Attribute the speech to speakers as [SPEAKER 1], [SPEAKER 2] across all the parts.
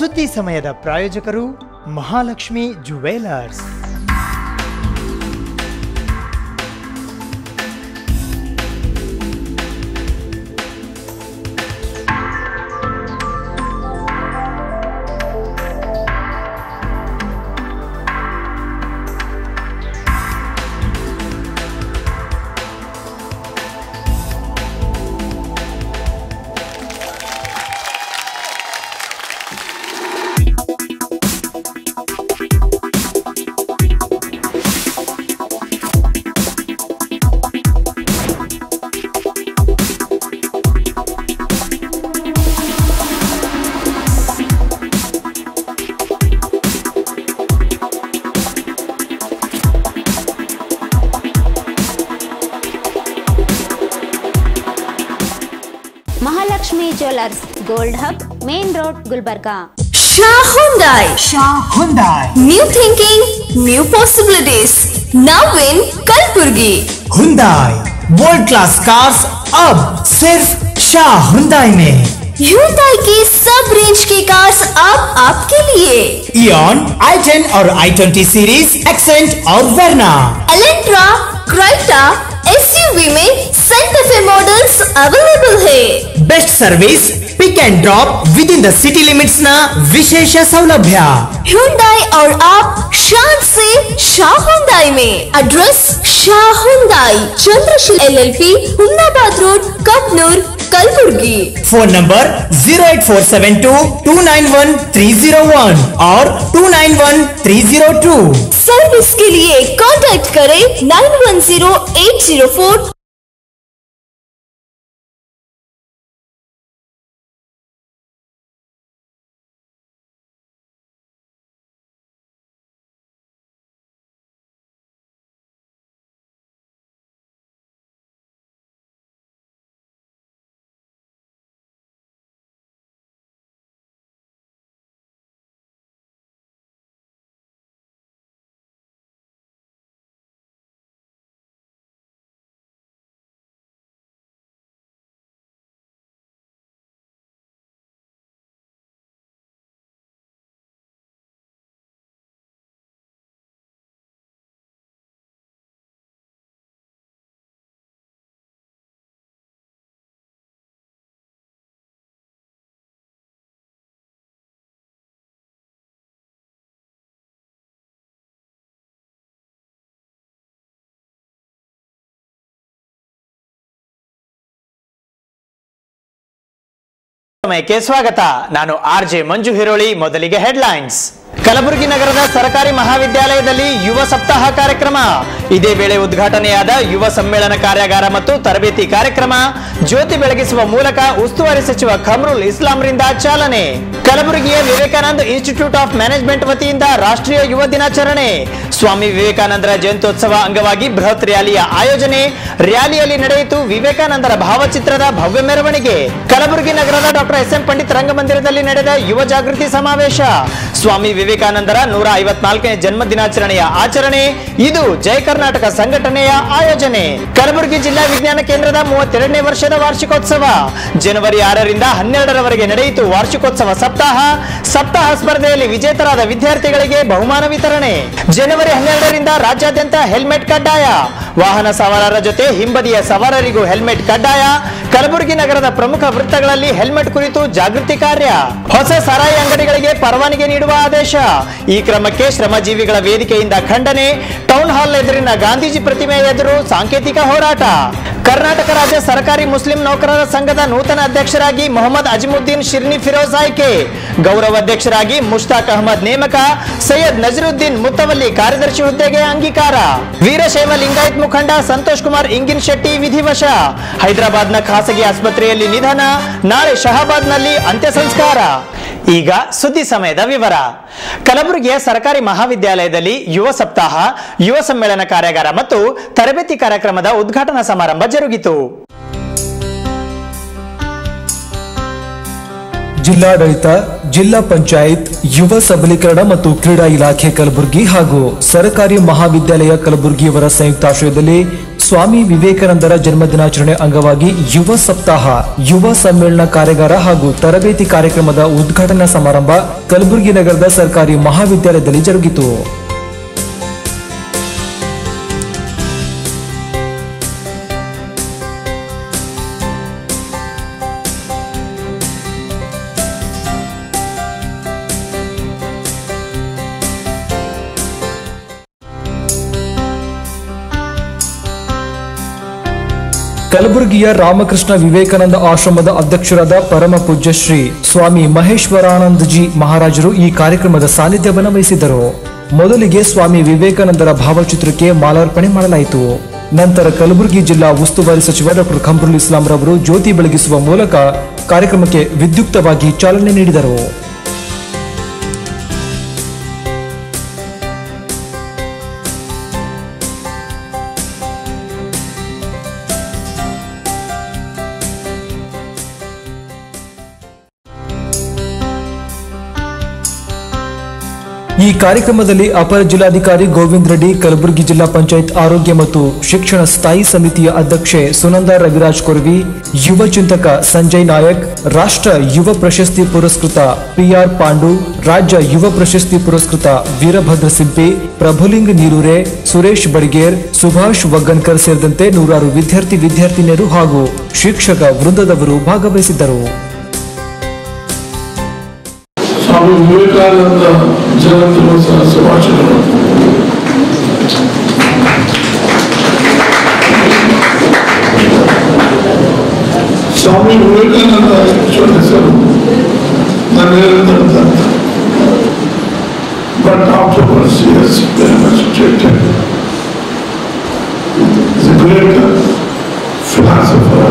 [SPEAKER 1] ಸುದ್ದಿ ಸಮಯದ ಪ್ರಾಯೋಜಕರು Mahalakshmi jewellers.
[SPEAKER 2] Mahalakshmi jewellers, gold hub, main road, Gulbarga.
[SPEAKER 3] Shah Hyundai. New thinking, new possibilities. Now in Kalburgi.
[SPEAKER 4] Hyundai world class cars अब सिर्फ Shah Hyundai में.
[SPEAKER 3] Hyundai की सब रेंज की कार्स अब आपके लिए.
[SPEAKER 4] Eon, i10 और i20 सीरीज, एक्सेंट और वर्ना.
[SPEAKER 3] एलेंट्रा, क्राइटा, SUV में सेंटा फे मॉडल्स अवेलेबल है.
[SPEAKER 4] Best service, pick and drop within the city limits ना विशेष सौलभ्य.
[SPEAKER 3] Hyundai और आप शान से शाह Hyundai में. Address Shah Hyundai, Chandrasheel LLP, Hunnabad Road, Kapnoor, Kalaburagi.
[SPEAKER 4] Phone number 08472291301 और 291302.
[SPEAKER 3] सर्विस के लिए कांटेक्ट करें 910804.
[SPEAKER 1] ಸಮಯಕ್ಕೆ ಸ್ವಾಗತ. ನಾನು RJ ಮಂಜು ಹಿರೋಳಿ. ಮೊದಲಿಗೆ ಹೆಡ್ಲೈನ್ಸ್. ಕಲಬುರಗಿ ನಗರದ ಸರ್ಕಾರಿ ಮಹಾವಿದ್ಯಾಲಯದಲ್ಲಿ ಯುವ ಸಪ್ತಾಹ ಕಾರ್ಯಕ್ರಮ. ಇದೇ ವೇಳೆ ಉದ್ಘಾಟನೆಯಾದ ಯುವ ಸಮ್ಮೇಳನ ಕಾರ್ಯಾಗಾರ ಮತ್ತು ತರಬೇತಿ ಕಾರ್ಯಕ್ರಮ. ಜ್ಯೋತಿ ಬೆಳಗಿಸುವ ಮೂಲಕ ಉಸ್ತುವಾರಿ ಸಚಿವ ಖಮ್ರುಲ್ ಇಸ್ಲಾಂರಿಂದ ಚಾಲನೆ. ಕಲಬುರಗಿಯ ವಿವೇಕಾನಂದ ಇನ್ಸ್ಟಿಟ್ಯೂಟ್ ಆಫ್ ಮ್ಯಾನೇಜ್ಮೆಂಟ್ ವತಿಯಿಂದ ರಾಷ್ಟ್ರೀಯ ಯುವ ದಿನಾಚರಣೆ. ಸ್ವಾಮಿ ವಿವೇಕಾನಂದರ ಜಯಂತ್ಯೋತ್ಸವ ಅಂಗವಾಗಿ ಬೃಹತ್ ರ್ಯಾಲಿಯ ಆಯೋಜನೆ. ರ್ಯಾಲಿಯಲ್ಲಿ ನಡೆಯಿತು ವಿವೇಕಾನಂದರ ಭಾವಚಿತ್ರದ ಭವ್ಯ ಮೆರವಣಿಗೆ. ಕಲಬುರಗಿ ನಗರದ ಡಾಕ್ಟರ್ SM ಪಂಡಿತ್ ರಂಗಮಂದಿರದಲ್ಲಿ ನಡೆದ ಯುವ ಜಾಗೃತಿ ಸಮಾವೇಶ. ಸ್ವಾಮಿ ವಿವೇಕಾನಂದರ 154ನೇ ಜನ್ಮ ದಿನಾಚರಣೆಯ ಆಚರಣೆ. ಇದು ಜಯ ಕರ್ನಾಟಕ ಸಂಘಟನೆಯ ಆಯೋಜನೆ. ಕಲಬುರಗಿ ಜಿಲ್ಲಾ ವಿಜ್ಞಾನ ಕೇಂದ್ರದ 32ನೇ ವರ್ಷದ ವಾರ್ಷಿಕೋತ್ಸವ. ಜನವರಿ 6ರಿಂದ 12ರವರೆಗೆ ನಡೆಯಿತು ವಾರ್ಷಿಕೋತ್ಸವ ಸಪ್ತಾಹ. ಸಪ್ತಾಹ ಸ್ಪರ್ಧೆಯಲ್ಲಿ ವಿಜೇತರಾದ ವಿದ್ಯಾರ್ಥಿಗಳಿಗೆ ಬಹುಮಾನ ವಿತರಣೆ. ಜನವರಿ 12ರಿಂದ ರಾಜ್ಯಾದ್ಯಂತ ಹೆಲ್ಮೆಟ್ ಕಡ್ಡಾಯ. ವಾಹನ ಸವಾರರ ಜೊತೆ ಹಿಂಬದಿಯ ಸವಾರರಿಗೂ ಹೆಲ್ಮೆಟ್ ಕಡ್ಡಾಯ. ಕಲಬುರಗಿ ನಗರದ ಪ್ರಮುಖ ವೃತ್ತಗಳಲ್ಲಿ ಹೆಲ್ಮೆಟ್ ಕುರಿತು ಜಾಗೃತಿ ಕಾರ್ಯ. ಹೊಸ ಸಾರಾಯಿ ಅಂಗಡಿಗಳಿಗೆ ಪರವಾನಗಿ ನೀಡುವ ಆದೇಶ. ಈ ಕ್ರಮಕ್ಕೆ ಶ್ರಮಜೀವಿಗಳ ವೇದಿಕೆಯಿಂದ ಖಂಡನೆ. ಟೌನ್ ಹಾಲ್ ಎದುರಿನ ಗಾಂಧೀಜಿ ಪ್ರತಿಮೆ ಎದುರು ಸಾಂಕೇತಿಕ ಹೋರಾಟ. ಕರ್ನಾಟಕ ರಾಜ್ಯ ಸರ್ಕಾರಿ ಮುಸ್ಲಿಂ ನೌಕರರ ಸಂಘದ ನೂತನ ಅಧ್ಯಕ್ಷರಾಗಿ ಮೊಹಮ್ಮದ್ ಅಜಿಮುದ್ದೀನ್ ಶಿರ್ನಿ ಫಿರೋಜ್ ಆಯ್ಕೆ. ಗೌರವ ಅಧ್ಯಕ್ಷರಾಗಿ ಮುಷ್ತಾಕ್ ಅಹಮದ್ ನೇಮಕ. ಸೈಯದ್ ನಜರುದ್ದೀನ್ ಮುತ್ತವಲ್ಲಿ ಕಾರ್ಯದರ್ಶಿ ಹುದ್ದೆಗೆ ಅಂಗೀಕಾರ. ವೀರಶೈವ ಲಿಂಗಾಯತ್ ಮುಖಂಡ ಸಂತೋಷ್ ಕುಮಾರ್ ಇಂಗಿನ್ ಶೆಟ್ಟಿ ವಿಧಿವಶ. ಹೈದರಾಬಾದ್ನ ಖಾಸಗಿ ಆಸ್ಪತ್ರೆಯಲ್ಲಿ ನಿಧನ. ನಾಳೆ ಶಹಾಬಾದ್ನಲ್ಲಿ ಅಂತ್ಯ ಸಂಸ್ಕಾರ. ಈಗ ಸುದ್ದಿ ಸಮಯದ ವಿವರ. ಕಲಬುರಗಿಯ ಸರ್ಕಾರಿ ಮಹಾವಿದ್ಯಾಲಯದಲ್ಲಿ ಯುವ ಸಪ್ತಾಹ, ಯುವ ಸಮ್ಮೇಳನ ಕಾರ್ಯಾಗಾರ ಮತ್ತು ತರಬೇತಿ ಕಾರ್ಯಕ್ರಮದ ಉದ್ಘಾಟನಾ ಸಮಾರಂಭ ಜರುಗಿತು.
[SPEAKER 5] ಜಿಲ್ಲಾಡಳಿತ, ಜಿಲ್ಲಾ ಪಂಚಾಯತ್, ಯುವ ಸಬಲೀಕರಣ ಮತ್ತು ಕ್ರೀಡಾ ಇಲಾಖೆ ಕಲಬುರಗಿ ಹಾಗೂ ಸರ್ಕಾರಿ ಮಹಾವಿದ್ಯಾಲಯ ಕಲಬುರಗಿಯವರ ಸಂಯುಕ್ತಾಶ್ರಯದಲ್ಲಿ ಸ್ವಾಮಿ ವಿವೇಕಾನಂದರ ಜನ್ಮದಿನಾಚರಣೆ ಅಂಗವಾಗಿ ಯುವ ಸಪ್ತಾಹ ಯುವ ಸಮ್ಮೇಳನ ಕಾರ್ಯಾಗಾರ ಹಾಗೂ ತರಬೇತಿ ಕಾರ್ಯಕ್ರಮದ ಉದ್ಘಾಟನಾ ಸಮಾರಂಭ ಕಲಬುರಗಿ ನಗರದ ಸರ್ಕಾರಿ ಮಹಾವಿದ್ಯಾಲಯದಲ್ಲಿ ಜರುಗಿತು. ಕಲಬುರಗಿಯ ರಾಮಕೃಷ್ಣ ವಿವೇಕಾನಂದ ಆಶ್ರಮದ ಅಧ್ಯಕ್ಷರಾದ ಪರಮ ಪೂಜ್ಯ ಶ್ರೀ ಸ್ವಾಮಿ ಮಹೇಶ್ವರಾನಂದಜಿ ಮಹಾರಾಜರು ಈ ಕಾರ್ಯಕ್ರಮದ ಸಾನ್ನಿಧ್ಯವನ್ನು ವಹಿಸಿದ್ದರು. ಮೊದಲಿಗೆ ಸ್ವಾಮಿ ವಿವೇಕಾನಂದರ ಭಾವಚಿತ್ರಕ್ಕೆ ಮಾಲಾರ್ಪಣೆ ಮಾಡಲಾಯಿತು. ನಂತರ ಕಲಬುರಗಿ ಜಿಲ್ಲಾ ಉಸ್ತುವಾರಿ ಸಚಿವ ಡಾಕ್ಟರ್ ಖಮ್ರುಲ್ ಇಸ್ಲಾಂ ರವರು ಜ್ಯೋತಿ ಬೆಳಗಿಸುವ ಮೂಲಕ ಕಾರ್ಯಕ್ರಮಕ್ಕೆ ವಿದ್ಯುಕ್ತವಾಗಿ ಚಾಲನೆ ನೀಡಿದರು. ಈ ಕಾರ್ಯಕ್ರಮದಲ್ಲಿ ಅಪರ ಜಿಲ್ಲಾಧಿಕಾರಿ ಗೋವಿಂದ್ ರೆಡ್ಡಿ, ಕಲಬುರಗಿ ಜಿಲ್ಲಾ ಪಂಚಾಯತ್ ಆರೋಗ್ಯ ಮತ್ತು ಶಿಕ್ಷಣ ಸ್ಥಾಯಿ ಸಮಿತಿಯ ಅಧ್ಯಕ್ಷೆ ಸುನಂದಾ ರವಿರಾಜ್ ಕೊರ್ವಿ, ಯುವ ಚಿಂತಕ ಸಂಜಯ್ ನಾಯಕ್, ರಾಷ್ಟ್ರ ಯುವ ಪ್ರಶಸ್ತಿ ಪುರಸ್ಕೃತ PR ಪಾಂಡು, ರಾಜ್ಯ ಯುವ ಪ್ರಶಸ್ತಿ ಪುರಸ್ಕೃತ ವೀರಭದ್ರ ಸಿಂಪಿ, ಪ್ರಭುಲಿಂಗ್ ನೀರೂರೆ, ಸುರೇಶ್ ಬಡಿಗೇರ್, ಸುಭಾಷ್ ವಗ್ಗನ್ಕರ್ ಸೇರಿದಂತೆ ನೂರಾರು ವಿದ್ಯಾರ್ಥಿನಿಯರು ಹಾಗೂ ಶಿಕ್ಷಕ ವೃಂದದವರು ಭಾಗವಹಿಸಿದ್ದರು.
[SPEAKER 6] ಸ್ವಾಮಿ ವಿವೇಕಾನಂದ ಜಯಂತ್ಯೋತ್ಸವ ಶುಭಾಶಯಗಳು. ಸ್ವಾಮಿ ವಿವೇಕಾನಂದ ಹೆಸರು ನಾನು ಹೇಳಿದಂತ, but afterwards he has very much treated. He's a great philosopher,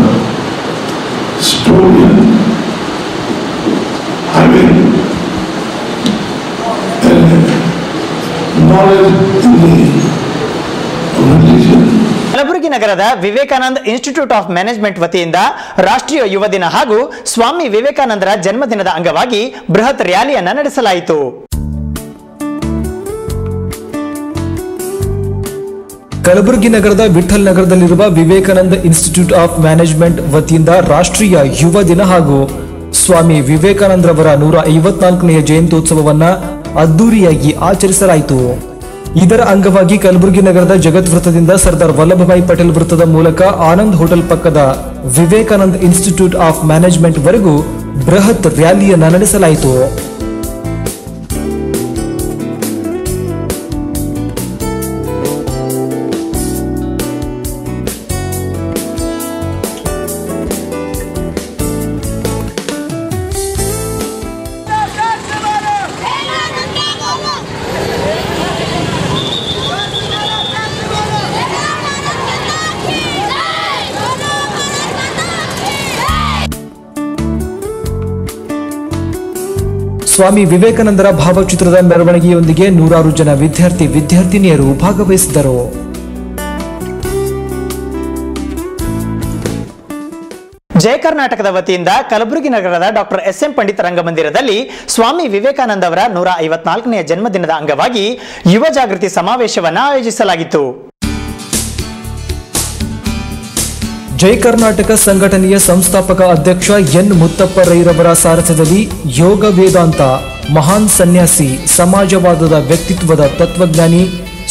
[SPEAKER 6] historian, having knowledge in the religion.
[SPEAKER 1] Kalaburagi ನಗರದ ವಿವೇಕಾನಂದ ಇನ್ಸ್ಟಿಟ್ಯೂಟ್ ಆಫ್ ಮ್ಯಾನೇಜ್ಮೆಂಟ್ ವತಿಯಿಂದ ರಾಷ್ಟ್ರೀಯ ಯುವ ದಿನ ಹಾಗೂ ಸ್ವಾಮಿ ವಿವೇಕಾನಂದರ ಜನ್ಮದಿನದ ಅಂಗವಾಗಿ ಬೃಹತ್ ರ್ಯಾಲಿಯನ್ನು ನಡೆಸಲಾಯಿತು.
[SPEAKER 5] ಕಲಬುರಗಿ ನಗರದ ವಿಠಲ್ ನಗರದಲ್ಲಿರುವ ವಿವೇಕಾನಂದ ಇನ್ಸ್ಟಿಟ್ಯೂಟ್ ಆಫ್ ಮ್ಯಾನೇಜ್ಮೆಂಟ್ ವತಿಯಿಂದ ರಾಷ್ಟ್ರೀಯ ಯುವ ದಿನ ಹಾಗೂ ಸ್ವಾಮಿ ವಿವೇಕಾನಂದರವರ 154ನೇ ಜಯಂತ್ಯೋತ್ಸವವನ್ನ ಅದ್ದೂರಿಯಾಗಿ ಆಚರಿಸಲಾಯಿತು. ಇದರ ಅಂಗವಾಗಿ ಕಲಬುರಗಿ ನಗರದ ಜಗತ್ ವೃತ್ತದಿಂದ ಸರ್ದಾರ್ ವಲ್ಲಭಭಾಯಿ ಪಟೇಲ್ ವೃತ್ತದ ಮೂಲಕ ಆನಂದ್ ಹೋಟೆಲ್ ಪಕ್ಕದ ವಿವೇಕಾನಂದ ಇನ್ಸ್ಟಿಟ್ಯೂಟ್ ಆಫ್ ಮ್ಯಾನೇಜ್ಮೆಂಟ್ ವರೆಗೂ ಬೃಹತ್ ರ್ಯಾಲಿಯನ್ನು ನಡೆಸಲಾಯಿತು. ಸ್ವಾಮಿ ವಿವೇಕಾನಂದರ ಭಾವಚಿತ್ರದ ಮೆರವಣಿಗೆಯೊಂದಿಗೆ ನೂರಾರು ಜನ ವಿದ್ಯಾರ್ಥಿನಿಯರು ಭಾಗವಹಿಸಿದ್ದರು.
[SPEAKER 1] ಜಯ ಕರ್ನಾಟಕದ ವತಿಯಿಂದ ಕಲಬುರಗಿ ನಗರದ ಡಾಕ್ಟರ್ SM ಪಂಡಿತ್ ರಂಗಮಂದಿರದಲ್ಲಿ ಸ್ವಾಮಿ ವಿವೇಕಾನಂದ ಅವರ 154ನೇ ಜನ್ಮದಿನದ ಅಂಗವಾಗಿ ಯುವ ಜಾಗೃತಿ ಸಮಾವೇಶವನ್ನು ಆಯೋಜಿಸಲಾಗಿತ್ತು.
[SPEAKER 5] ಜೈ ಕರ್ನಾಟಕ ಸಂಘಟನೆಯ ಸಂಸ್ಥಾಪಕ ಅಧ್ಯಕ್ಷ ಎನ್ ಮುತ್ತಪ್ಪ ರೈರವರ ಸಾರಥ್ಯದಲ್ಲಿ ಯೋಗ ವೇದಾಂತ, ಮಹಾನ್ ಸನ್ಯಾಸಿ, ಸಮಾಜವಾದದ ವ್ಯಕ್ತಿತ್ವದ ತತ್ವಜ್ಞಾನಿ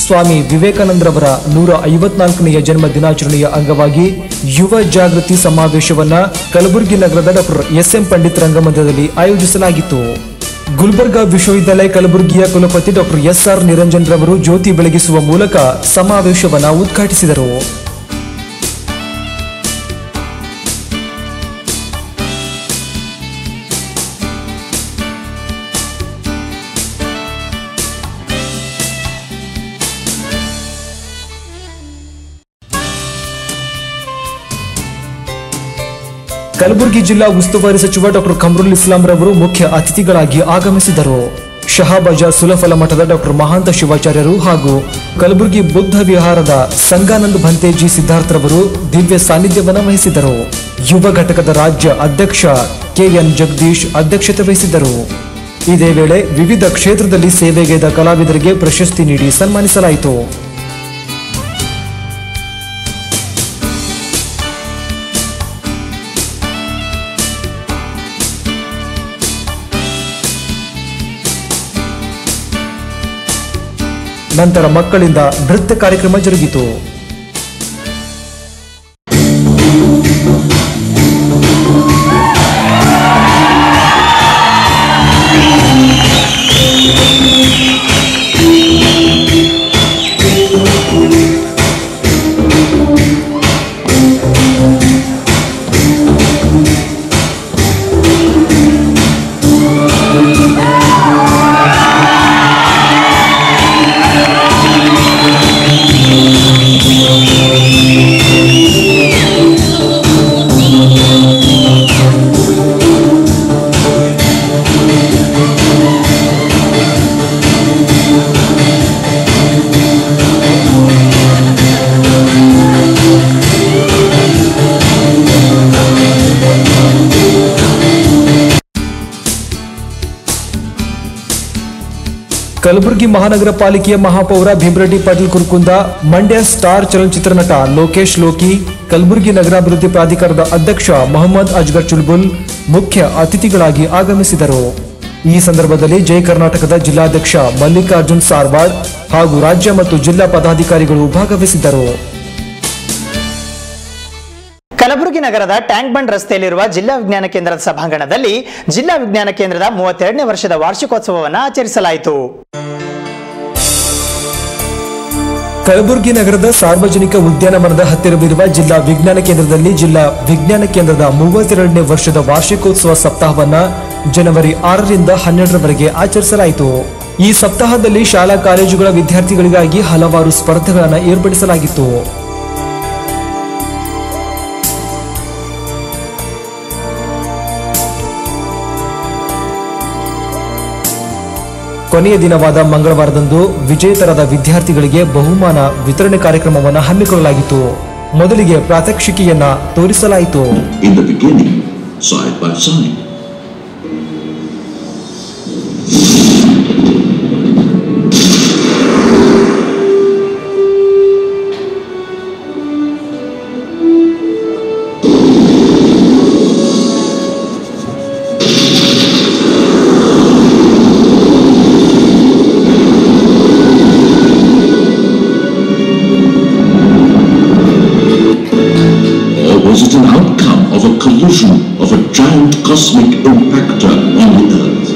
[SPEAKER 5] ಸ್ವಾಮಿ ವಿವೇಕಾನಂದರವರ 154ನೇ ಜನ್ಮ ದಿನಾಚರಣೆಯ ಅಂಗವಾಗಿ ಯುವ ಜಾಗೃತಿ ಸಮಾವೇಶವನ್ನ ಕಲಬುರಗಿ ನಗರದ ಡಾಕ್ಟರ್ SM ಪಂಡಿತ್ ರಂಗಮಂದಿರದಲ್ಲಿ ಆಯೋಜಿಸಲಾಗಿತ್ತು. ಗುಲ್ಬರ್ಗಾ ವಿಶ್ವವಿದ್ಯಾಲಯ ಕಲಬುರಗಿಯ ಕುಲಪತಿ ಡಾಕ್ಟರ್ SR ನಿರಂಜನ್ ರವರು ಜ್ಯೋತಿ ಬೆಳಗಿಸುವ ಮೂಲಕ ಸಮಾವೇಶವನ್ನ ಉದ್ಘಾಟಿಸಿದರು. ಕಲಬುರಗಿ ಜಿಲ್ಲಾ ಉಸ್ತುವಾರಿ ಸಚಿವ ಡಾಕ್ಟರ್ ಖಮ್ರುಲ್ ಇಸ್ಲಾಂ ರವರು ಮುಖ್ಯ ಅತಿಥಿಗಳಾಗಿ ಆಗಮಿಸಿದರು. ಶಹಾಬಜಾರ್ ಸುಲಫಲ ಮಠದ ಡಾಕ್ಟರ್ ಮಹಾಂತ ಶಿವಾಚಾರ್ಯರು ಹಾಗೂ ಕಲಬುರಗಿ ಬುದ್ಧ ವಿಹಾರದ ಸಂಗಾನಂದ್ ಭಂತೇಜಿ ಸಿದ್ಧಾರ್ಥರವರು ದಿವ್ಯ ಸಾನ್ನಿಧ್ಯವನ್ನು ವಹಿಸಿದರು. ಯುವ ಘಟಕದ ರಾಜ್ಯ ಅಧ್ಯಕ್ಷ KN ಜಗದೀಶ್ ಅಧ್ಯಕ್ಷತೆ ವಹಿಸಿದ್ದರು. ಇದೇ ವೇಳೆ ವಿವಿಧ ಕ್ಷೇತ್ರದಲ್ಲಿ ಸೇವೆಗೈದ ಕಲಾವಿದರಿಗೆ ಪ್ರಶಸ್ತಿ ನೀಡಿ ಸನ್ಮಾನಿಸಲಾಯಿತು. ನಂತರ ಮಕ್ಕಳಿಂದ ನೃತ್ಯ ಕಾರ್ಯಕ್ರಮ ಜರುಗಿತು. ಕಲಬುರಗಿ ಮಹಾನಗರ ಪಾಲಿಕೆಯ ಮಹಾಪೌರ ಭೀಮರೆಡ್ಡಿ ಪಾಟೀಲ್ ಕುರ್ಕುಂದ, ಮಂಡ್ಯ ಸ್ಟಾರ್ ಚಲನಚಿತ್ರ ನಟ ಲೋಕೇಶ್ ಲೋಕಿ, ಕಲಬುರಗಿ ನಗರಾಭಿವೃದ್ಧಿ ಪ್ರಾಧಿಕಾರದ ಅಧ್ಯಕ್ಷ ಮೊಹಮ್ಮದ್ ಅಜ್ಗರ್ ಚುಲ್ಬುಲ್ ಮುಖ್ಯ ಅತಿಥಿಗಳಾಗಿ ಆಗಮಿಸಿದರು. ಈ ಸಂದರ್ಭದಲ್ಲಿ ಜೈ ಕರ್ನಾಟಕದ ಜಿಲ್ಲಾಧ್ಯಕ್ಷ ಮಲ್ಲಿಕಾರ್ಜುನ್ ಸಾರ್ವಾಡ್ ಹಾಗೂ ರಾಜ್ಯ ಮತ್ತು ಜಿಲ್ಲಾ ಪದಾಧಿಕಾರಿಗಳು ಭಾಗವಹಿಸಿದ್ದರು.
[SPEAKER 1] ಕಲಬುರಗಿ ನಗರದ ಟ್ಯಾಂಕ್ ಬಂಡ್ ರಸ್ತೆಯಲ್ಲಿರುವ ಜಿಲ್ಲಾ ವಿಜ್ಞಾನ ಕೇಂದ್ರದ ಸಭಾಂಗಣದಲ್ಲಿ ಜಿಲ್ಲಾ ವಿಜ್ಞಾನ ಕೇಂದ್ರದ 32ನೇ ವರ್ಷದ ವಾರ್ಷಿಕೋತ್ಸವವನ್ನು ಆಚರಿಸಲಾಯಿತು.
[SPEAKER 5] ಕಲಬುರಗಿ ನಗರದ ಸಾರ್ವಜನಿಕ ಉದ್ಯಾನವನದ ಹತ್ತಿರವಿರುವ ಜಿಲ್ಲಾ ವಿಜ್ಞಾನ ಕೇಂದ್ರದಲ್ಲಿ ಜಿಲ್ಲಾ ವಿಜ್ಞಾನ ಕೇಂದ್ರದ 32ನೇ ವರ್ಷದ ವಾರ್ಷಿಕೋತ್ಸವ ಸಪ್ತಾಹವನ್ನ ಜನವರಿ 6ರಿಂದ 12ರವರೆಗೆ ಆಚರಿಸಲಾಯಿತು. ಈ ಸಪ್ತಾಹದಲ್ಲಿ ಶಾಲಾ ಕಾಲೇಜುಗಳ ವಿದ್ಯಾರ್ಥಿಗಳಿಗಾಗಿ ಹಲವಾರು ಸ್ಪರ್ಧೆಗಳನ್ನು ಏರ್ಪಡಿಸಲಾಗಿತ್ತು. ಕೊನೆಯ ದಿನವಾದ ಮಂಗಳವಾರದಂದು ವಿಜೇತರಾದ ವಿದ್ಯಾರ್ಥಿಗಳಿಗೆ ಬಹುಮಾನ ವಿತರಣೆ ಕಾರ್ಯಕ್ರಮವನ್ನು ಹಮ್ಮಿಕೊಳ್ಳಲಾಗಿತ್ತು. ಮೊದಲಿಗೆ ಪ್ರಾತ್ಯಕ್ಷಿಕೆಯನ್ನ ತೋರಿಸಲಾಯಿತು.
[SPEAKER 7] In the beginning, side by side. Was it an outcome of a collision of a giant cosmic impactor on the Earth?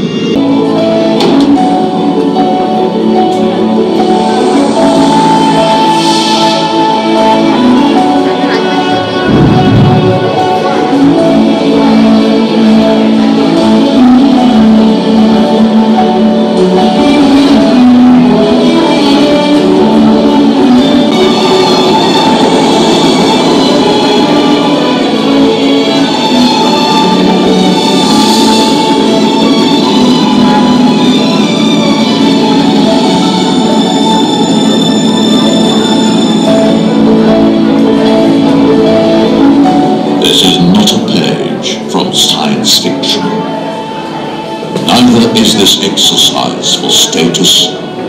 [SPEAKER 7] Neither is this exercise for status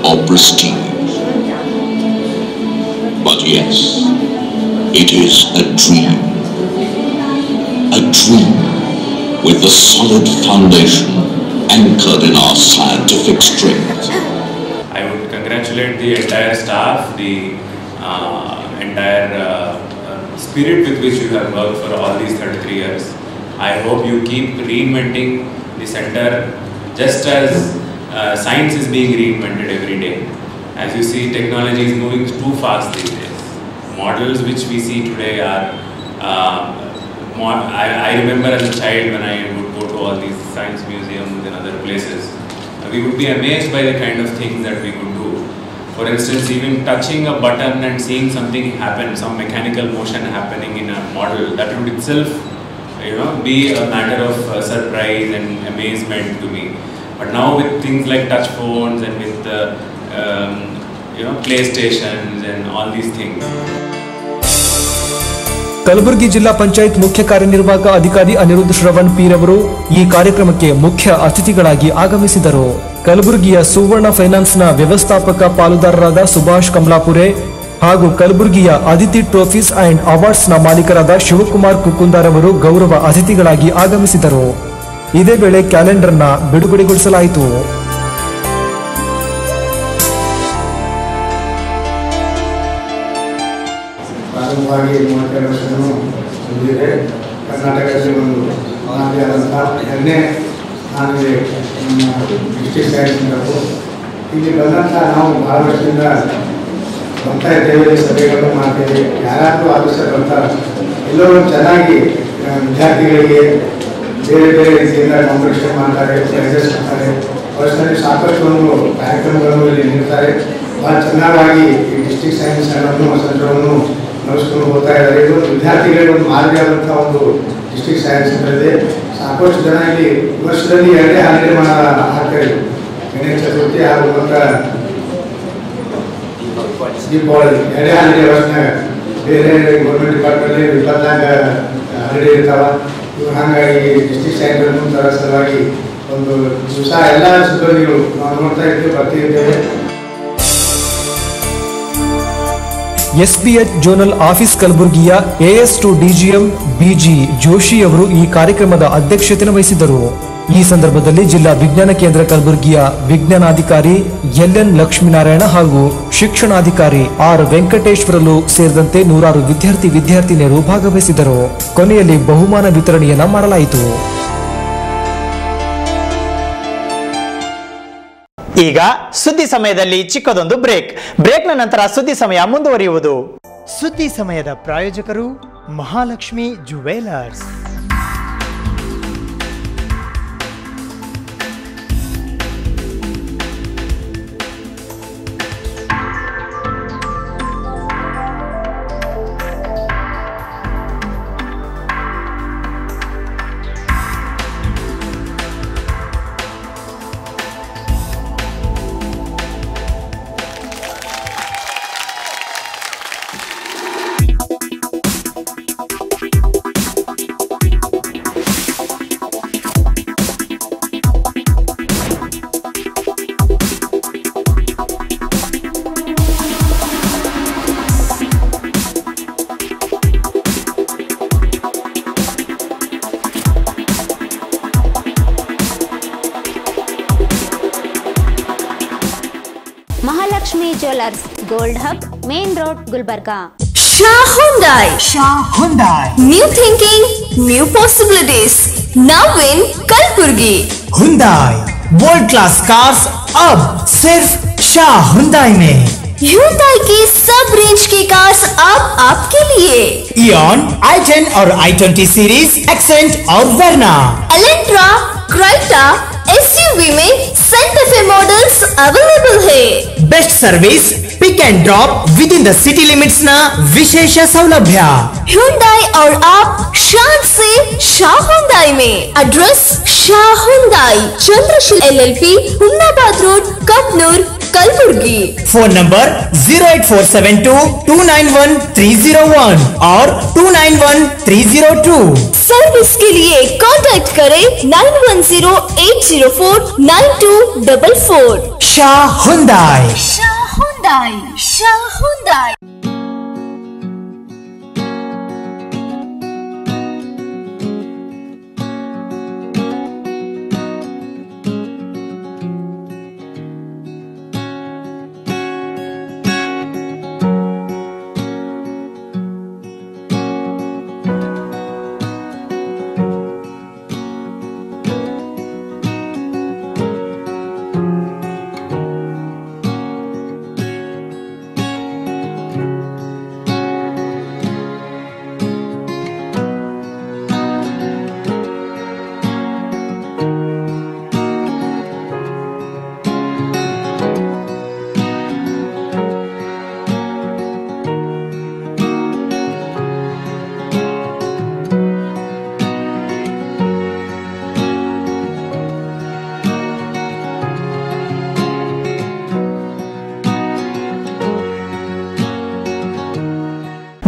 [SPEAKER 7] or prestige. But yes, it is a dream. A dream with a solid foundation anchored in our scientific strength.
[SPEAKER 8] I would congratulate the entire staff, the entire spirit with which you have worked for all these 33 years. I hope you keep reinventing the center just as science is being reinvented every day. As you see, technology is moving too fast these days. Models which we see today are, I remember as a child when I would go to all these science museums and other places, we would be amazed by the kind of things that we could do. For instance, even touching a button and seeing something happen, some mechanical motion happening in a model, that would itself be a matter of surprise and amazement to me. But now with things like touch phones and with PlayStations and all these things.
[SPEAKER 5] Kalaburagi ಜಿಲ್ಲಾ ಪಂಚಾಯತ್ ಮುಖ್ಯ ಕಾರ್ಯನಿರ್ವಾಹಕ ಅಧಿಕಾರಿ Aniruddha Shravan P ರವರು ಈ ಕಾರ್ಯಕ್ರಮಕ್ಕೆ ಮುಖ್ಯ ಅತಿಥಿಗಳಾಗಿ ಆಗಮಿಸಿದರು. ಕಲಬುರಗಿಯ ಸುವರ್ಣ ಫೈನಾನ್ಸ್ನ ವ್ಯವಸ್ಥಾಪಕ ಪಾಲುದಾರರಾದ ಸುಭಾಷ್ ಕಮಲಾಪುರೆ ಹಾಗೂ ಕಲಬುರಗಿಯ ಅದಿತಿ ಟ್ರೋಫೀಸ್ ಅಂಡ್ ಅವಾರ್ಡ್ಸ್ನ ಮಾಲೀಕರಾದ ಶಿವಕುಮಾರ್ ಕುಕುಂದಾರ್ ಅವರು ಗೌರವ ಅತಿಥಿಗಳಾಗಿ ಆಗಮಿಸಿದರು. ಇದೇ ವೇಳೆ ಕ್ಯಾಲೆಂಡರ್ನ ಬಿಡುಗಡೆಗೊಳಿಸಲಾಯಿತು.
[SPEAKER 9] ಪ್ರಮುಖವಾಗಿ 32 ವರ್ಷವನ್ನು ಹೊಂದಿದೆ. ಕರ್ನಾಟಕದಲ್ಲಿ ಒಂದು ಆದಂಥ 2ನೇ ಆನೆಗೆ ಡಿಸ್ಟ್ರಿಕ್ಟ್ ಸೈನ್ಸ್ ಸೆಂಟರು. ಇಲ್ಲಿ ಬಂದಂಥ ನಾವು ಭಾಳ ವರ್ಷದಿಂದ ಬರ್ತಾ ಇದ್ದೇವೆ, ಸಭೆಗಳನ್ನು ಮಾಡ್ತೇವೆ. ಯಾರಾದರೂ ಆದರ್ಶ ಬರ್ತಾರೆ, ಎಲ್ಲರೂ ಚೆನ್ನಾಗಿ ವಿದ್ಯಾರ್ಥಿಗಳಿಗೆ ಬೇರೆ ಬೇರೆ ರೀತಿಯಿಂದ ಕಾಂಪಿಟೇಷನ್ ಮಾಡ್ತಾರೆ, ಪ್ರೈಸಸ್ ಮಾಡ್ತಾರೆ. ವರ್ಷದಲ್ಲಿ ಸಾಕಷ್ಟು ಕಾರ್ಯಕ್ರಮಗಳನ್ನು ಇಲ್ಲಿ ನೀಡ್ತಾರೆ. ಭಾಳ ಚೆನ್ನಾಗಿ ಈ ಡಿಸ್ಟ್ರಿಕ್ಟ್ ಸೈನ್ಸ್ ಸೆಂಟರನ್ನು ನಡೆಸ್ಕೊಂಡು ಹೋಗ್ತಾ ಇದ್ದಾರೆ. ಇದು ವಿದ್ಯಾರ್ಥಿಗಳಿಗೆ ಒಂದು ಮಾದರಿಯಾದಂಥ ಒಂದು ಡಿಸ್ಟ್ರಿಕ್ಟ್ ಸೈನ್ಸ್ ಸೆಂಟರ್ ಇದೆ. ಸಾಕಷ್ಟು ಜನ ಇಲ್ಲಿ ವರ್ಷದಲ್ಲಿ 2 ಹಾಲಿಡೇ ಹಾಕ್ತಾರೆ. ಗಣೇಶ ಚತುರ್ಥಿ ಹಾಗೂ ಮತ್ತು ದೀಪಾವಳಿ 2 ಹಾಲಿಡೇ ವರ್ಷನಾಗ. ಬೇರೆ ಗೌರ್ಮೆಂಟ್ ಡಿಪಾರ್ಟ್ಮೆಂಟಲ್ಲಿ 24 ಹಾಲಿಡೇ ಇರ್ತಾವೆ. ಇವು ಹಾಗಾಗಿ ಡಿಸ್ಟ್ರಿಕ್ಟ್ ಸೈನ್ಸ್ ತರ ಸಲುವಾಗಿ ಒಂದು ದಿವಸ ಎಲ್ಲ ಸಿಬ್ಬಂದಿಗಳು ನಾವು ನೋಡ್ತಾ ಇದ್ದೇವೆ, ಬರ್ತಿದ್ದೇವೆ.
[SPEAKER 5] ಎಸ್ಬಿಎಚ್ ಜೋನಲ್ ಆಫೀಸ್ ಕಲಬುರಗಿಯ AS2 DGM BG ಜೋಶಿ ಅವರು ಈ ಕಾರ್ಯಕ್ರಮದ ಅಧ್ಯಕ್ಷತೆ ವಹಿಸಿದ್ದರು. ಈ ಸಂದರ್ಭದಲ್ಲಿ ಜಿಲ್ಲಾ ವಿಜ್ಞಾನ ಕೇಂದ್ರ ಕಲಬುರಗಿಯ ವಿಜ್ಞಾನಾಧಿಕಾರಿ LN ಲಕ್ಷ್ಮೀನಾರಾಯಣ ಹಾಗೂ ಶಿಕ್ಷಣಾಧಿಕಾರಿ R ವೆಂಕಟೇಶ್ವರಲು ಸೇರಿದಂತೆ 100 ವಿದ್ಯಾರ್ಥಿನಿಯರು ಭಾಗವಹಿಸಿದರು. ಕೊನೆಯಲ್ಲಿ ಬಹುಮಾನ ವಿತರಣೆಯನ್ನ ಮಾಡಲಾಯಿತು.
[SPEAKER 1] ಈಗ ಸುದ್ದಿ ಸಮಯದಲ್ಲಿ ಚಿಕ್ಕದೊಂದು ಬ್ರೇಕ್ನ ನಂತರ ಸುದ್ದಿ ಸಮಯ ಮುಂದುವರಿಯುವುದು. ಸುದ್ದಿ ಸಮಯದ ಪ್ರಾಯೋಜಕರು Mahalakshmi jewellers.
[SPEAKER 2] Mahalakshmi jewellers, gold hub, main road, Gulbarga.
[SPEAKER 3] Shah Hyundai. New thinking, new possibilities. Now in Kalburgi.
[SPEAKER 4] Hyundai world class cars अब सिर्फ शाह Hyundai में.
[SPEAKER 3] Hyundai की सब रेंज की कार्स अब आपके लिए.
[SPEAKER 4] Eon, i10 और i20 सीरीज, एक्सेंट और वर्ना.
[SPEAKER 3] एलेंट्रा, क्राइटा, SUV में सेंटा फे मॉडल्स अवेलेबल है.
[SPEAKER 4] Best service, pick and drop within the city limits ना विशेष सौलभ्य.
[SPEAKER 3] Hyundai और आप शान से शाह Hyundai में. Address Shah Hyundai, Chandrasheel LLP, Hunnabad Road, Kapnoor, Kalaburagi.
[SPEAKER 4] Phone number 08472291301 और 291302.
[SPEAKER 3] सर्विस के लिए कांटेक्ट करें 9108049244.
[SPEAKER 4] शाह Hyundai.
[SPEAKER 3] Shah Hyundai.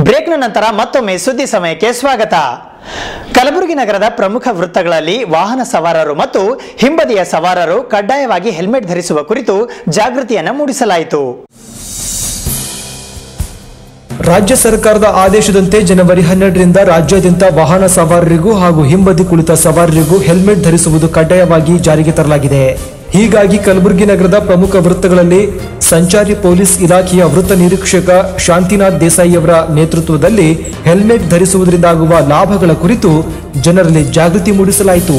[SPEAKER 1] ಬ್ರೇಕ್ನ ನಂತರ ಮತ್ತೊಮ್ಮೆ ಸುದ್ದಿ ಸಮಯಕ್ಕೆ ಸ್ವಾಗತ. ಕಲಬುರಗಿ ನಗರದ ಪ್ರಮುಖ ವೃತ್ತಗಳಲ್ಲಿ ವಾಹನ ಸವಾರರು ಮತ್ತು ಹಿಂಬದಿಯ ಸವಾರರು ಕಡ್ಡಾಯವಾಗಿ ಹೆಲ್ಮೆಟ್ ಧರಿಸುವ ಕುರಿತು ಜಾಗೃತಿಯನ್ನು ಮೂಡಿಸಲಾಯಿತು.
[SPEAKER 5] ರಾಜ್ಯ ಸರ್ಕಾರದ ಆದೇಶದಂತೆ ಜನವರಿ 12ರಿಂದ ರಾಜ್ಯಾದ್ಯಂತ ವಾಹನ ಸವಾರರಿಗೂ ಹಾಗೂ ಹಿಂಬದಿ ಕುಳಿತ ಸವಾರರಿಗೂ ಹೆಲ್ಮೆಟ್ ಧರಿಸುವುದು ಕಡ್ಡಾಯವಾಗಿ ಜಾರಿಗೆ ತರಲಾಗಿದೆ. ಹೀಗಾಗಿ ಕಲಬುರಗಿ ನಗರದ ಪ್ರಮುಖ ವೃತ್ತಗಳಲ್ಲಿ ಸಂಚಾರಿ ಪೊಲೀಸ್ ಇಲಾಖೆಯ ವೃತ್ತ ನಿರೀಕ್ಷಕ ಶಾಂತಿನಾಥ್ ದೇಸಾಯಿ ಅವರ ನೇತೃತ್ವದಲ್ಲಿ ಹೆಲ್ಮೆಟ್ ಧರಿಸುವುದರಿಂದಾಗುವ ಲಾಭಗಳ ಕುರಿತು ಜನರಲ್ಲಿ ಜಾಗೃತಿ ಮೂಡಿಸಲಾಯಿತು.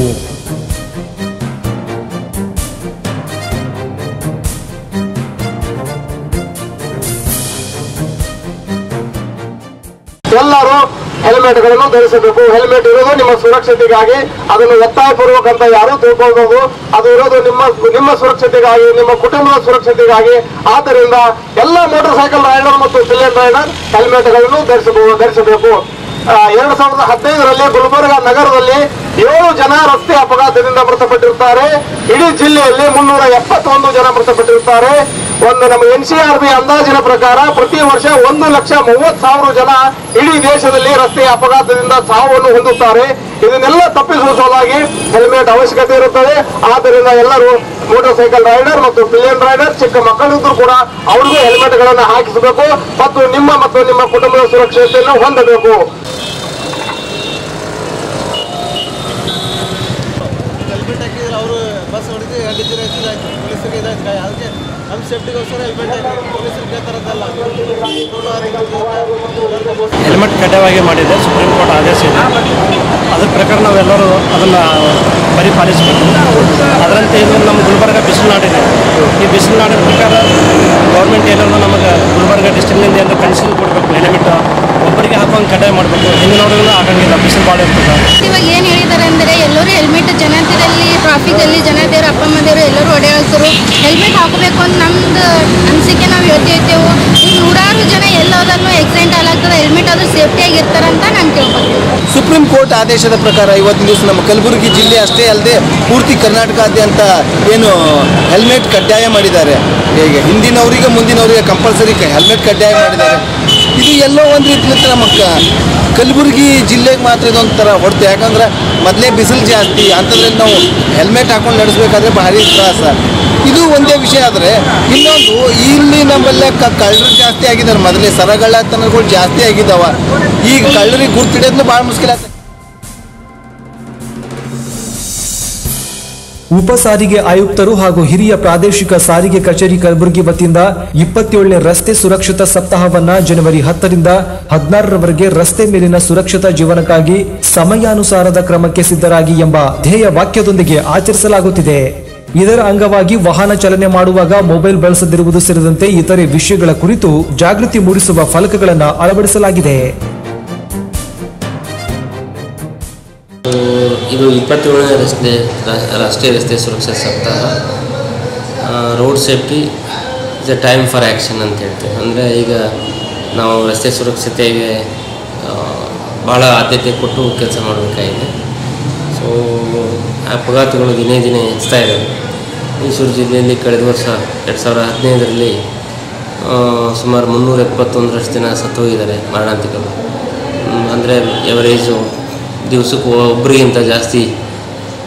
[SPEAKER 10] ಎಲ್ಲರೂ ಹೆಲ್ಮೆಟ್ಗಳನ್ನು ಧರಿಸಬೇಕು. ಹೆಲ್ಮೆಟ್ ಇರೋದು ನಿಮ್ಮ ಸುರಕ್ಷತೆಗಾಗಿ, ಅದನ್ನು ಒತ್ತಾಯಪೂರ್ವಕ ಅಂತ ಯಾರು ತಿಳ್ಕೊಳ್ಬಹುದು. ಅದು ಇರೋದು ನಿಮ್ಮ ಸುರಕ್ಷತೆಗಾಗಿ, ನಿಮ್ಮ ಕುಟುಂಬದ ಸುರಕ್ಷತೆಗಾಗಿ. ಆದ್ದರಿಂದ ಎಲ್ಲ ಮೋಟಾರ್ ಸೈಕಲ್ ರೈಡರ್ ಮತ್ತು ಪಿಲಿಯನ್ ರೈಡರ್ ಹೆಲ್ಮೆಟ್ಗಳನ್ನು ಧರಿಸಬೇಕು. 2015ರಲ್ಲಿ ಗುಲ್ಬರ್ಗ ನಗರದಲ್ಲಿ 7 ಜನ ರಸ್ತೆ ಅಪಘಾತದಿಂದ ಮೃತಪಟ್ಟಿರುತ್ತಾರೆ. ಇಡೀ ಜಿಲ್ಲೆಯಲ್ಲಿ 371 ಜನ ಮೃತಪಟ್ಟಿರುತ್ತಾರೆ. ನಮ್ಮ NCRB ಅಂದಾಜಿನ ಪ್ರಕಾರ ಪ್ರತಿ ವರ್ಷ 1,30,30,000 ಜನ ಇಡೀ ದೇಶದಲ್ಲಿ ರಸ್ತೆ ಅಪಘಾತದಿಂದ ಸಾವನ್ನು ಹೊಂದುತ್ತಾರೆ. ಇದನ್ನೆಲ್ಲ ತಪ್ಪಿಸುವ ಸಲುವಾಗಿ ಹೆಲ್ಮೆಟ್ ಅವಶ್ಯಕತೆ ಇರುತ್ತದೆ. ಆದ್ದರಿಂದ ಎಲ್ಲರೂ ಮೋಟಾರ್ ಸೈಕಲ್ ರೈಡರ್ ಮತ್ತು ಪಿಲಿಯನ್ ರೈಡರ್ ಚಿಕ್ಕ ಮಕ್ಕಳಿದ್ರು ಕೂಡ ಅವ್ರಿಗೂ ಹೆಲ್ಮೆಟ್ ಗಳನ್ನು ಹಾಕಿಸಬೇಕು ಮತ್ತು ನಿಮ್ಮ ಕುಟುಂಬದ ಸುರಕ್ಷತೆಯನ್ನು ಹೊಂದಬೇಕು.
[SPEAKER 11] ಹೆಲ್ಮೆಟ್ ಹಾಕಿದ್ರೆ ಅವರು ಬಸ್ ಹೊಡೆದು ಪೊಲೀಸರಿಗೆ ಅದಕ್ಕೆ ನಮ್ಮ ಸೇಫ್ಟಿಗೋಸ್ಕರ ಹೆಲ್ಮೆಟ್ ಪೊಲೀಸರಿಗೆ ಕೇಳ್ತಾರದಲ್ಲ.
[SPEAKER 12] ಹೆಲ್ಮೆಟ್ ಕಡ್ಡಾಯವಾಗಿ ಮಾಡಿದೆ ಸುಪ್ರೀಂ ಕೋರ್ಟ್ ಆದೇಶ ಇದೆ. ಅದ್ರ ಪ್ರಕಾರ ನಾವೆಲ್ಲರೂ ಅದನ್ನು ಪರಿಪಾಲಿಸಬೇಕು. ಅದರಂತೆ ಇದು ನಮ್ಮ ಗುಲ್ಬರ್ಗ ಬಿಸಿಲುನಾಡಿದೆ. ಈ ಬಿಸಿಲುನಾಡಿನ ಪ್ರಕಾರ ಗೌರ್ಮೆಂಟ್ ಏನಾದರೂ ನಮಗೆ ಗುಲ್ಬರ್ಗ ಡಿಸ್ಟ್ರಿಕ್ಟಿಂದ ಏನಾದರೂ ಕನ್ಸಿಲ್ ಕೊಡಬೇಕು. ಹೆಲ್ಮೆಟ್ ಒಬ್ಬರಿಗೆ ಹಾಕೋಂಗೆ ಕಡ್ಡಾಯ ಮಾಡಬೇಕು. ಹಿಂದಿನವ್ರಿಗೂ ಆಗಂಗಿಲ್ಲ, ಬಿಸಿಲು ಭಾಳ ಇರ್ತದೆ.
[SPEAKER 13] ಇವಾಗ ಏನು ಹೇಳಿದ್ದಾರೆ ಅಂದರೆ ಎಲ್ಲರೂ ಹೆಲ್ಮೆಟ್ ಜನತೆಯಲ್ಲಿ ಟ್ರಾಫಿಕಲ್ಲಿ ಜನತೆಯವರು ಅಪ್ಪ ಅಮ್ಮದೇವರು ಎಲ್ಲರೂ ಓಡಾಡ್ತಾರೆ. ಹೆಲ್ಮೆಟ್ ಹಾಕಬೇಕು ಅಂತ ನಮ್ದು ಅನಿಸಿಕೆ ನಾವು ಹೇಳ್ತಿರ್ತೇವೆ. ಈಗ ನೂರಾರು ಜನ ಎಲ್ಲೋದನ್ನು ಆಕ್ಸಿಡೆಂಟ್ ಆಗ್ತದೆ. ಹೆಲ್ಮೆಟ್ ಆದರೂ ಸೇಫ್ಟಿಯಾಗಿ ಇರ್ತಾರಂತ ನಾನು ಕೇಳ್ಕೊಳ್ತೀನಿ.
[SPEAKER 11] ಸುಪ್ರೀಂ ಕೋರ್ಟ್ ಆದೇಶದ ಪ್ರಕಾರ ಇವತ್ತಿನ ದಿವಸ ನಮ್ಮ ಕಲಬುರಗಿ ಜಿಲ್ಲೆ ಅಷ್ಟೇ ಅಲ್ಲದೆ ಪೂರ್ತಿ ಕರ್ನಾಟಕಾದ್ಯಂತ ಏನು ಹೆಲ್ಮೆಟ್ ಕಡ್ಡಾಯ ಮಾಡಿದ್ದಾರೆ. ಈಗ ಹಿಂದಿನವರಿಗೆ ಮುಂದಿನವರಿಗೆ ಕಂಪಲ್ಸರಿ ಹೆಲ್ಮೆಟ್ ಕಡ್ಡಾಯ ಮಾಡಿದ್ದಾರೆ. ಇದು ಎಲ್ಲೋ ಒಂದು ರೀತಿಯಿಂದ ನಮ್ಮ ಕಲಬುರಗಿ ಜಿಲ್ಲೆಗೆ ಮಾತ್ರ ಇದೊಂಥರ ಹೊಡ್ತು. ಯಾಕಂದ್ರೆ ಮೊದಲೇ ಬಿಸಿಲು ಜಾಸ್ತಿ, ಅಂಥದ್ರಲ್ಲಿ ನಾವು ಹೆಲ್ಮೆಟ್ ಹಾಕೊಂಡು ನಡೆಸಬೇಕಾದ್ರೆ ಭಾರಿ ತ್ರಾಸ. ಇದು ಒಂದೇ ವಿಷಯ. ಆದರೆ ಇನ್ನೊಂದು, ಇಲ್ಲಿ ನಮ್ಮಲ್ಲೇ ಕಳ್ಳರು ಜಾಸ್ತಿ ಆಗಿದ್ದಾರೆ. ಮೊದಲೇ ಸರಗಳ್ಳತನಗಳು ಜಾಸ್ತಿ ಆಗಿದ್ದಾವ. ಈಗ ಕಳ್ಳರಿಗೆ ಗುರ್ತಿಡೋದನ್ನು ಭಾಳ ಮುಷ್ಕಿಲ್ ಆಗ್ತದೆ.
[SPEAKER 5] ಉಪ ಸಾರಿಗೆ ಆಯುಕ್ತರು ಹಾಗೂ ಹಿರಿಯ ಪ್ರಾದೇಶಿಕ ಸಾರಿಗೆ ಕಚೇರಿ ಕಲಬುರಗಿ ವತಿಯಿಂದ 27ನೇ ರಸ್ತೆ ಸುರಕ್ಷತಾ ಸಪ್ತಾಹವನ್ನ ಜನವರಿ 10ರಿಂದ 16ರವರೆಗೆ ರಸ್ತೆ ಮೇಲಿನ ಸುರಕ್ಷತಾ ಜೀವನಕ್ಕಾಗಿ ಸಮಯಾನುಸಾರದ ಕ್ರಮಕ್ಕೆ ಸಿದ್ಧರಾಗಿ ಎಂಬ ಧ್ಯೇಯ ವಾಕ್ಯದೊಂದಿಗೆ ಆಚರಿಸಲಾಗುತ್ತಿದೆ. ಇದರ ಅಂಗವಾಗಿ ವಾಹನ ಚಾಲನೆ ಮಾಡುವಾಗ ಮೊಬೈಲ್ ಬಳಸದಿರುವುದು ಸೇರಿದಂತೆ ಇತರೆ ವಿಷಯಗಳ ಕುರಿತು ಜಾಗೃತಿ ಮೂಡಿಸುವ ಫಲಕಗಳನ್ನು ಅಳವಡಿಸಲಾಗಿದೆ.
[SPEAKER 14] ಇದು 27ನೇ ರಾಷ್ಟ್ರೀಯ ರಸ್ತೆ ಸುರಕ್ಷಾ ಸಪ್ತಾಹ. Road safety is A time for action ಅಂತ ಹೇಳ್ತೇವೆ. ಅಂದರೆ ಈಗ ನಾವು ರಸ್ತೆ ಸುರಕ್ಷತೆಗೆ ಭಾಳ ಆದ್ಯತೆ ಕೊಟ್ಟು ಕೆಲಸ ಮಾಡಬೇಕಾಗಿದೆ. ಸೊ ಅಪಘಾತಗಳು ದಿನೇ ದಿನೇ ಹೆಚ್ಚುತ್ತಾ ಇದ್ದಾವೆ. ಮೈಸೂರು ಜಿಲ್ಲೆಯಲ್ಲಿ ಕಳೆದ ವರ್ಷ 2015ರಲ್ಲಿ ಸುಮಾರು 371 ಜನ ಸತ್ತೋಗಿದ್ದಾರೆ, ಮರಣಾಂತಿಕರು. ಅಂದರೆ ಎವರೇಜು ದಿವಸಕ್ಕೂ ಒಬ್ಬರಿಗಿಂತ ಜಾಸ್ತಿ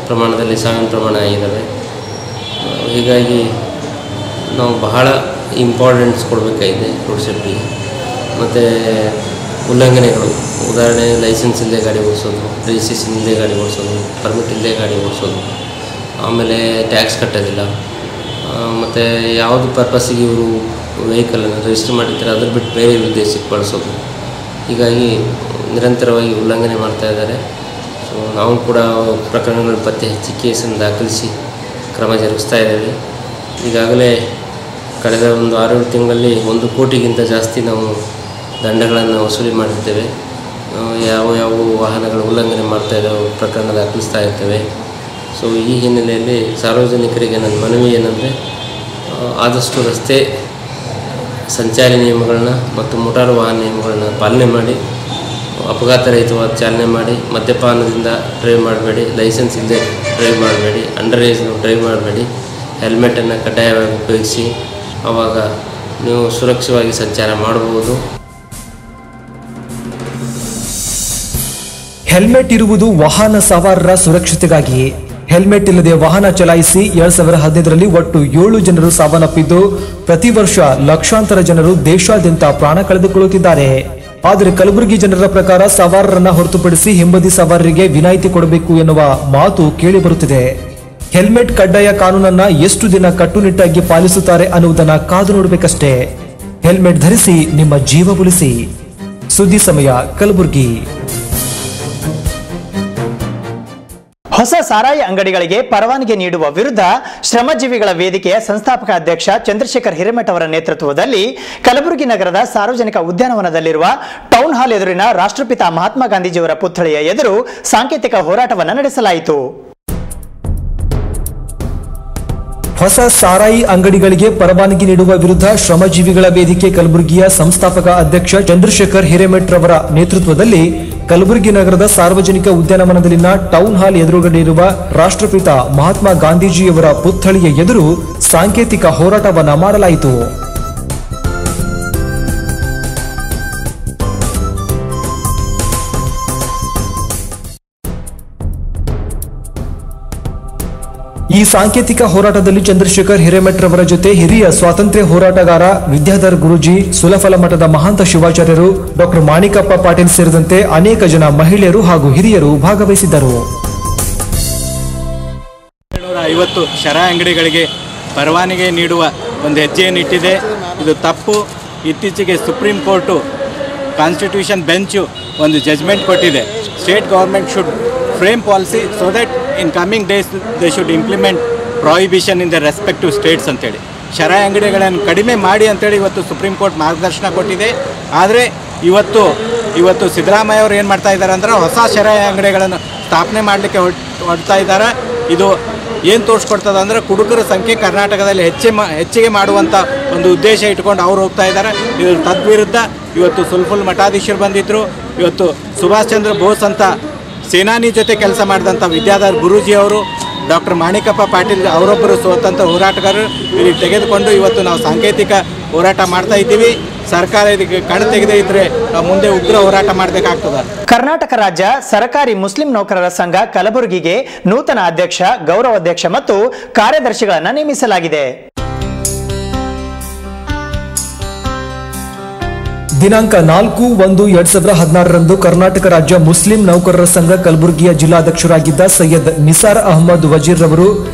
[SPEAKER 14] ಪ್ರಮಾಣದಲ್ಲಿ ಸಾವಿನ ಪ್ರಮಾಣ ಆಗಿದ್ದಾವೆ. ಹೀಗಾಗಿ ನಾವು ಬಹಳ ಇಂಪಾರ್ಟೆನ್ಸ್ ಕೊಡಬೇಕಾಗಿದೆ ರೋಡ್ ಸೇಫ್ಟಿಗೆ. ಮತ್ತು ಉಲ್ಲಂಘನೆಗಳು, ಉದಾಹರಣೆ ಲೈಸೆನ್ಸ್ ಇಲ್ಲದೆ ಗಾಡಿ ಓಡಿಸೋದು, ರಿಜಿಸ್ಟ್ರೇಷನ್ ಇಲ್ಲದೆ ಗಾಡಿ ಓಡಿಸೋದು, ಪರ್ಮಿಟ್ ಇಲ್ಲದೆ ಗಾಡಿ ಓಡಿಸೋದು, ಆಮೇಲೆ ಟ್ಯಾಕ್ಸ್ ಕಟ್ಟೋದಿಲ್ಲ, ಮತ್ತು ಯಾವುದು ಪರ್ಪಸ್ಸಿಗೆ ಇವರು ವೆಹಿಕಲನ್ನು ರಿಜಿಸ್ಟರ್ ಮಾಡಿರ್ತಾರೆ ಅದ್ರ ಬಿಟ್ಟು ಬೇರೆ ಉದ್ದೇಶಕ್ಕೆ ಬಳಸೋದು. ಹೀಗಾಗಿ ನಿರಂತರವಾಗಿ ಉಲ್ಲಂಘನೆ ಮಾಡ್ತಾಯಿದ್ದಾರೆ. ಸೊ ನಾವು ಕೂಡ ಪ್ರಕರಣಗಳು ಪತ್ತೆ ಹಚ್ಚಿ ಕೇಸನ್ನು ದಾಖಲಿಸಿ ಕ್ರಮ ಜರುಗಿಸ್ತಾ ಇದ್ದೇವೆ. ಈಗಾಗಲೇ ಕಳೆದ ಒಂದು 6 ತಿಂಗಳಲ್ಲಿ 1 ಕೋಟಿಗಿಂತ ಜಾಸ್ತಿ ನಾವು ದಂಡಗಳನ್ನು ವಸೂಲಿ ಮಾಡಿರ್ತೇವೆ. ಯಾವ ವಾಹನಗಳು ಉಲ್ಲಂಘನೆ ಮಾಡ್ತಾ ಇದ್ದಾವೆ ಪ್ರಕರಣ ದಾಖಲಿಸ್ತಾ ಇರ್ತೇವೆ. ಸೊ ಈ ಹಿನ್ನೆಲೆಯಲ್ಲಿ ಸಾರ್ವಜನಿಕರಿಗೆ ನನ್ನ ಮನವಿ ಏನಂದರೆ, ಆದಷ್ಟು ರಸ್ತೆ ಸಂಚಾರಿ ನಿಯಮಗಳನ್ನ ಮತ್ತು ಮೋಟಾರು ವಾಹನ ನಿಯಮಗಳನ್ನ ಪಾಲನೆ ಮಾಡಿ, ಅಪಘಾತ ರಹಿತವಾದ ಚಾಲನೆ ಮಾಡಿ, ಮದ್ಯಪಾನದಿಂದ ಡ್ರೈವ್ ಮಾಡಬೇಡಿ, ಲೈಸೆನ್ಸ್ ಇಲ್ಲದೆ ಡ್ರೈವ್ ಮಾಡಬೇಡಿ, ಅಂಡರ್ ಏಜ್ನೂ ಡ್ರೈವ್ ಮಾಡಬೇಡಿ, ಹೆಲ್ಮೆಟನ್ನು ಕಡ್ಡಾಯವಾಗಿ ಉಪಯೋಗಿಸಿ. ಆವಾಗ ನೀವು ಸುರಕ್ಷಿತವಾಗಿ ಸಂಚಾರ ಮಾಡಬಹುದು.
[SPEAKER 5] ಹೆಲ್ಮೆಟ್ ಇರುವುದು ವಾಹನ ಸವಾರರ ಸುರಕ್ಷತೆಗಾಗಿ. ಹೆಲ್ಮೆಟ್ ಇಲ್ಲದೆ ವಾಹನ ಚಲಾಯಿಸಿ 2015ರಲ್ಲಿ ಒಟ್ಟು 7 ಜನರು ಸಾವನ್ನಪ್ಪಿದ್ದು, ಪ್ರತಿ ವರ್ಷ ಲಕ್ಷಾಂತರ ಜನರು ದೇಶಾದ್ಯಂತ ಪ್ರಾಣ ಕಳೆದುಕೊಳ್ಳುತ್ತಿದ್ದಾರೆ. ಆದರೆ ಕಲಬುರಗಿ ಜನರ ಪ್ರಕಾರ ಸವಾರರನ್ನ ಹೊರತುಪಡಿಸಿ ಹಿಂಬದಿ ಸವಾರರಿಗೆ ವಿನಾಯಿತಿ ಕೊಡಬೇಕು ಎನ್ನುವ ಮಾತು ಕೇಳಿ ಬರುತ್ತಿದೆ. ಹೆಲ್ಮೆಟ್ ಕಡ್ಡಾಯ ಕಾನೂನನ್ನ ಎಷ್ಟು ದಿನ ಕಟ್ಟುನಿಟ್ಟಾಗಿ ಪಾಲಿಸುತ್ತಾರೆ ಅನ್ನುವುದನ್ನ ಕಾದು ನೋಡಬೇಕಷ್ಟೇ. ಹೆಲ್ಮೆಟ್ ಧರಿಸಿ ನಿಮ್ಮ ಜೀವ ಉಳಿಸಿ. ಸುದ್ದಿ ಸಮಯ ಕಲಬುರಗಿ.
[SPEAKER 1] ಹೊಸ ಸಾರಾಯಿ ಅಂಗಡಿಗಳಿಗೆ ಪರವಾನಗಿ ನೀಡುವ ವಿರುದ್ಧ ಶ್ರಮಜೀವಿಗಳ ವೇದಿಕೆಯ ಸಂಸ್ಥಾಪಕ ಅಧ್ಯಕ್ಷ ಚಂದ್ರಶೇಖರ್ ಹಿರೇಮಠ ಅವರ ನೇತೃತ್ವದಲ್ಲಿ ಕಲಬುರಗಿ ನಗರದ ಸಾರ್ವಜನಿಕ ಉದ್ಯಾನವನದಲ್ಲಿರುವ ಟೌನ್ ಹಾಲ್ ಎದುರಿನ ರಾಷ್ಟ್ರಪಿತ ಮಹಾತ್ಮ ಗಾಂಧೀಜಿಯವರ ಪುತ್ಥಳಿಯ ಎದುರು ಸಾಂಕೇತಿಕ ಹೋರಾಟವನ್ನು ನಡೆಸಲಾಯಿತು.
[SPEAKER 5] ಹೊಸ ಸಾರಾಯಿ ಅಂಗಡಿಗಳಿಗೆ ಪರವಾನಗಿ ನೀಡುವ ವಿರುದ್ಧ ಶ್ರಮಜೀವಿಗಳ ವೇದಿಕೆ ಕಲಬುರಗಿಯ ಸಂಸ್ಥಾಪಕ ಅಧ್ಯಕ್ಷ ಚಂದ್ರಶೇಖರ್ ಹಿರೇಮಠ್ ರವರ ನೇತೃತ್ವದಲ್ಲಿ ಕಲಬುರಗಿ ನಗರದ ಸಾರ್ವಜನಿಕ ಉದ್ಯಾನವನದಲ್ಲಿನ ಟೌನ್ ಹಾಲ್ ಎದುರುಗಡೆ ಇರುವ ರಾಷ್ಟ್ರಪಿತ ಮಹಾತ್ಮ ಗಾಂಧೀಜಿಯವರ ಪುತ್ಥಳಿಯ ಎದುರು ಸಾಂಕೇತಿಕ ಹೋರಾಟವನ್ನು ಮಾಡಲಾಯಿತು. ಈ ಸಾಂಕೇತಿಕ ಹೋರಾಟದಲ್ಲಿ ಚಂದ್ರಶೇಖರ್ ಹಿರೇಮಠ್ ರವರ ಜೊತೆ ಹಿರಿಯ ಸ್ವಾತಂತ್ರ್ಯ ಹೋರಾಟಗಾರ ವಿದ್ಯಾಧರ್ ಗುರೂಜಿ, ಸುಲಫಲ ಮಠದ ಮಹಾಂತ ಶಿವಾಚಾರ್ಯರು, ಡಾಕ್ಟರ್ ಮಾಣಿಕಪ್ಪ ಪಾಟೀಲ್ ಸೇರಿದಂತೆ ಅನೇಕ ಜನ ಮಹಿಳೆಯರು ಹಾಗೂ ಹಿರಿಯರು ಭಾಗವಹಿಸಿದ್ದರು.
[SPEAKER 15] 750 ಶರಾ ಅಂಗಡಿಗಳಿಗೆ ಪರವಾನಗಿ ನೀಡುವ ಒಂದು ಹೆಜ್ಜೆಯನ್ನು ಇಟ್ಟಿದೆ. ಇದು ತಪ್ಪು. ಇತ್ತೀಚೆಗೆ ಸುಪ್ರೀಂ ಕೋರ್ಟು ಕಾನ್ಸ್ಟಿಟ್ಯೂಷನ್ ಬೆಂಚು ಒಂದು ಜಜ್ಮೆಂಟ್ ಕೊಟ್ಟಿದೆ. State government should frame policy so that in coming days they should implement prohibition in their respective states ಅಂತೇಳಿ. ಶರಾ ಅಂಗಡಿಗಳನ್ನು ಕಡಿಮೆ ಮಾಡಿ ಅಂತೇಳಿ ಇವತ್ತು ಸುಪ್ರೀಂ ಕೋರ್ಟ್ ಮಾರ್ಗದರ್ಶನ ಕೊಟ್ಟಿದೆ. ಆದರೆ ಇವತ್ತು ಸಿದ್ದರಾಮಯ್ಯ ಅವರು ಏನು ಮಾಡ್ತಾ ಇದ್ದಾರೆ ಅಂದರೆ ಹೊಸ ಶರಾ ಅಂಗಡಿಗಳನ್ನು ಸ್ಥಾಪನೆ ಮಾಡಲಿಕ್ಕೆ ಹೊರಡ್ತಾ ಇದ್ದಾರೆ. ಇದು ಏನು ತೋರಿಸ್ಕೊಡ್ತದೆ ಅಂದರೆ ಕುಡುಕರ ಸಂಖ್ಯೆ ಕರ್ನಾಟಕದಲ್ಲಿ ಹೆಚ್ಚಿಗೆ ಮಾಡುವಂಥ ಒಂದು ಉದ್ದೇಶ ಇಟ್ಕೊಂಡು ಅವ್ರು ಹೋಗ್ತಾ ಇದ್ದಾರೆ. ಇದ್ರ ತದ್ವಿರುದ್ಧ ಇವತ್ತು ಸುಲ್ಫುಲ್ ಮಠಾಧೀಶರು ಬಂದಿದ್ದರು. ಇವತ್ತು ಸುಭಾಷ್ ಚಂದ್ರ ಬೋಸ್ ಅಂತ ಸೇನಾನಿ ಜೊತೆ ಕೆಲಸ ಮಾಡಿದಂಥ ವಿದ್ಯಾಧರ್ ಗುರೂಜಿ ಅವರು, ಡಾಕ್ಟರ್ ಮಾಣಿಕಪ್ಪ ಪಾಟೀಲ್ ಅವರೊಬ್ಬರು ಸ್ವತಂತ್ರ ಹೋರಾಟಗಾರರು ಇದಕ್ಕೆ ತೆಗೆದುಕೊಂಡು ಇವತ್ತು ನಾವು ಸಾಂಕೇತಿಕ ಹೋರಾಟ ಮಾಡ್ತಾ ಇದ್ದೀವಿ. ಸರ್ಕಾರ ಇದಕ್ಕೆ ಕಣ್ ತೆಗೆದೇ ಇದ್ರೆ ನಾವು ಮುಂದೆ ಉಗ್ರ ಹೋರಾಟ ಮಾಡಬೇಕಾಗ್ತದೆ.
[SPEAKER 1] ಕರ್ನಾಟಕ ರಾಜ್ಯ ಸರ್ಕಾರಿ ಮುಸ್ಲಿಂ ನೌಕರರ ಸಂಘ ಕಲಬುರಗಿಗೆ ನೂತನ ಅಧ್ಯಕ್ಷ, ಗೌರವಾಧ್ಯಕ್ಷ ಮತ್ತು ಕಾರ್ಯದರ್ಶಿಗಳನ್ನು ನೇಮಿಸಲಾಗಿದೆ.
[SPEAKER 5] ದಿನಾಂಕ 4/1/2016 ಕರ್ನಾಟಕ ರಾಜ್ಯ ಮುಸ್ಲಿಂ ನೌಕರರ ಸಂಘ ಕಲಬುರಗಿಯ ಜಿಲ್ಲಾಧ್ಯಕ್ಷರಾಗಿದ್ದ ಸೈಯದ್ ನಿಸಾರ್ ಅಹಮದ್ ವಜೀರ್ ರವರು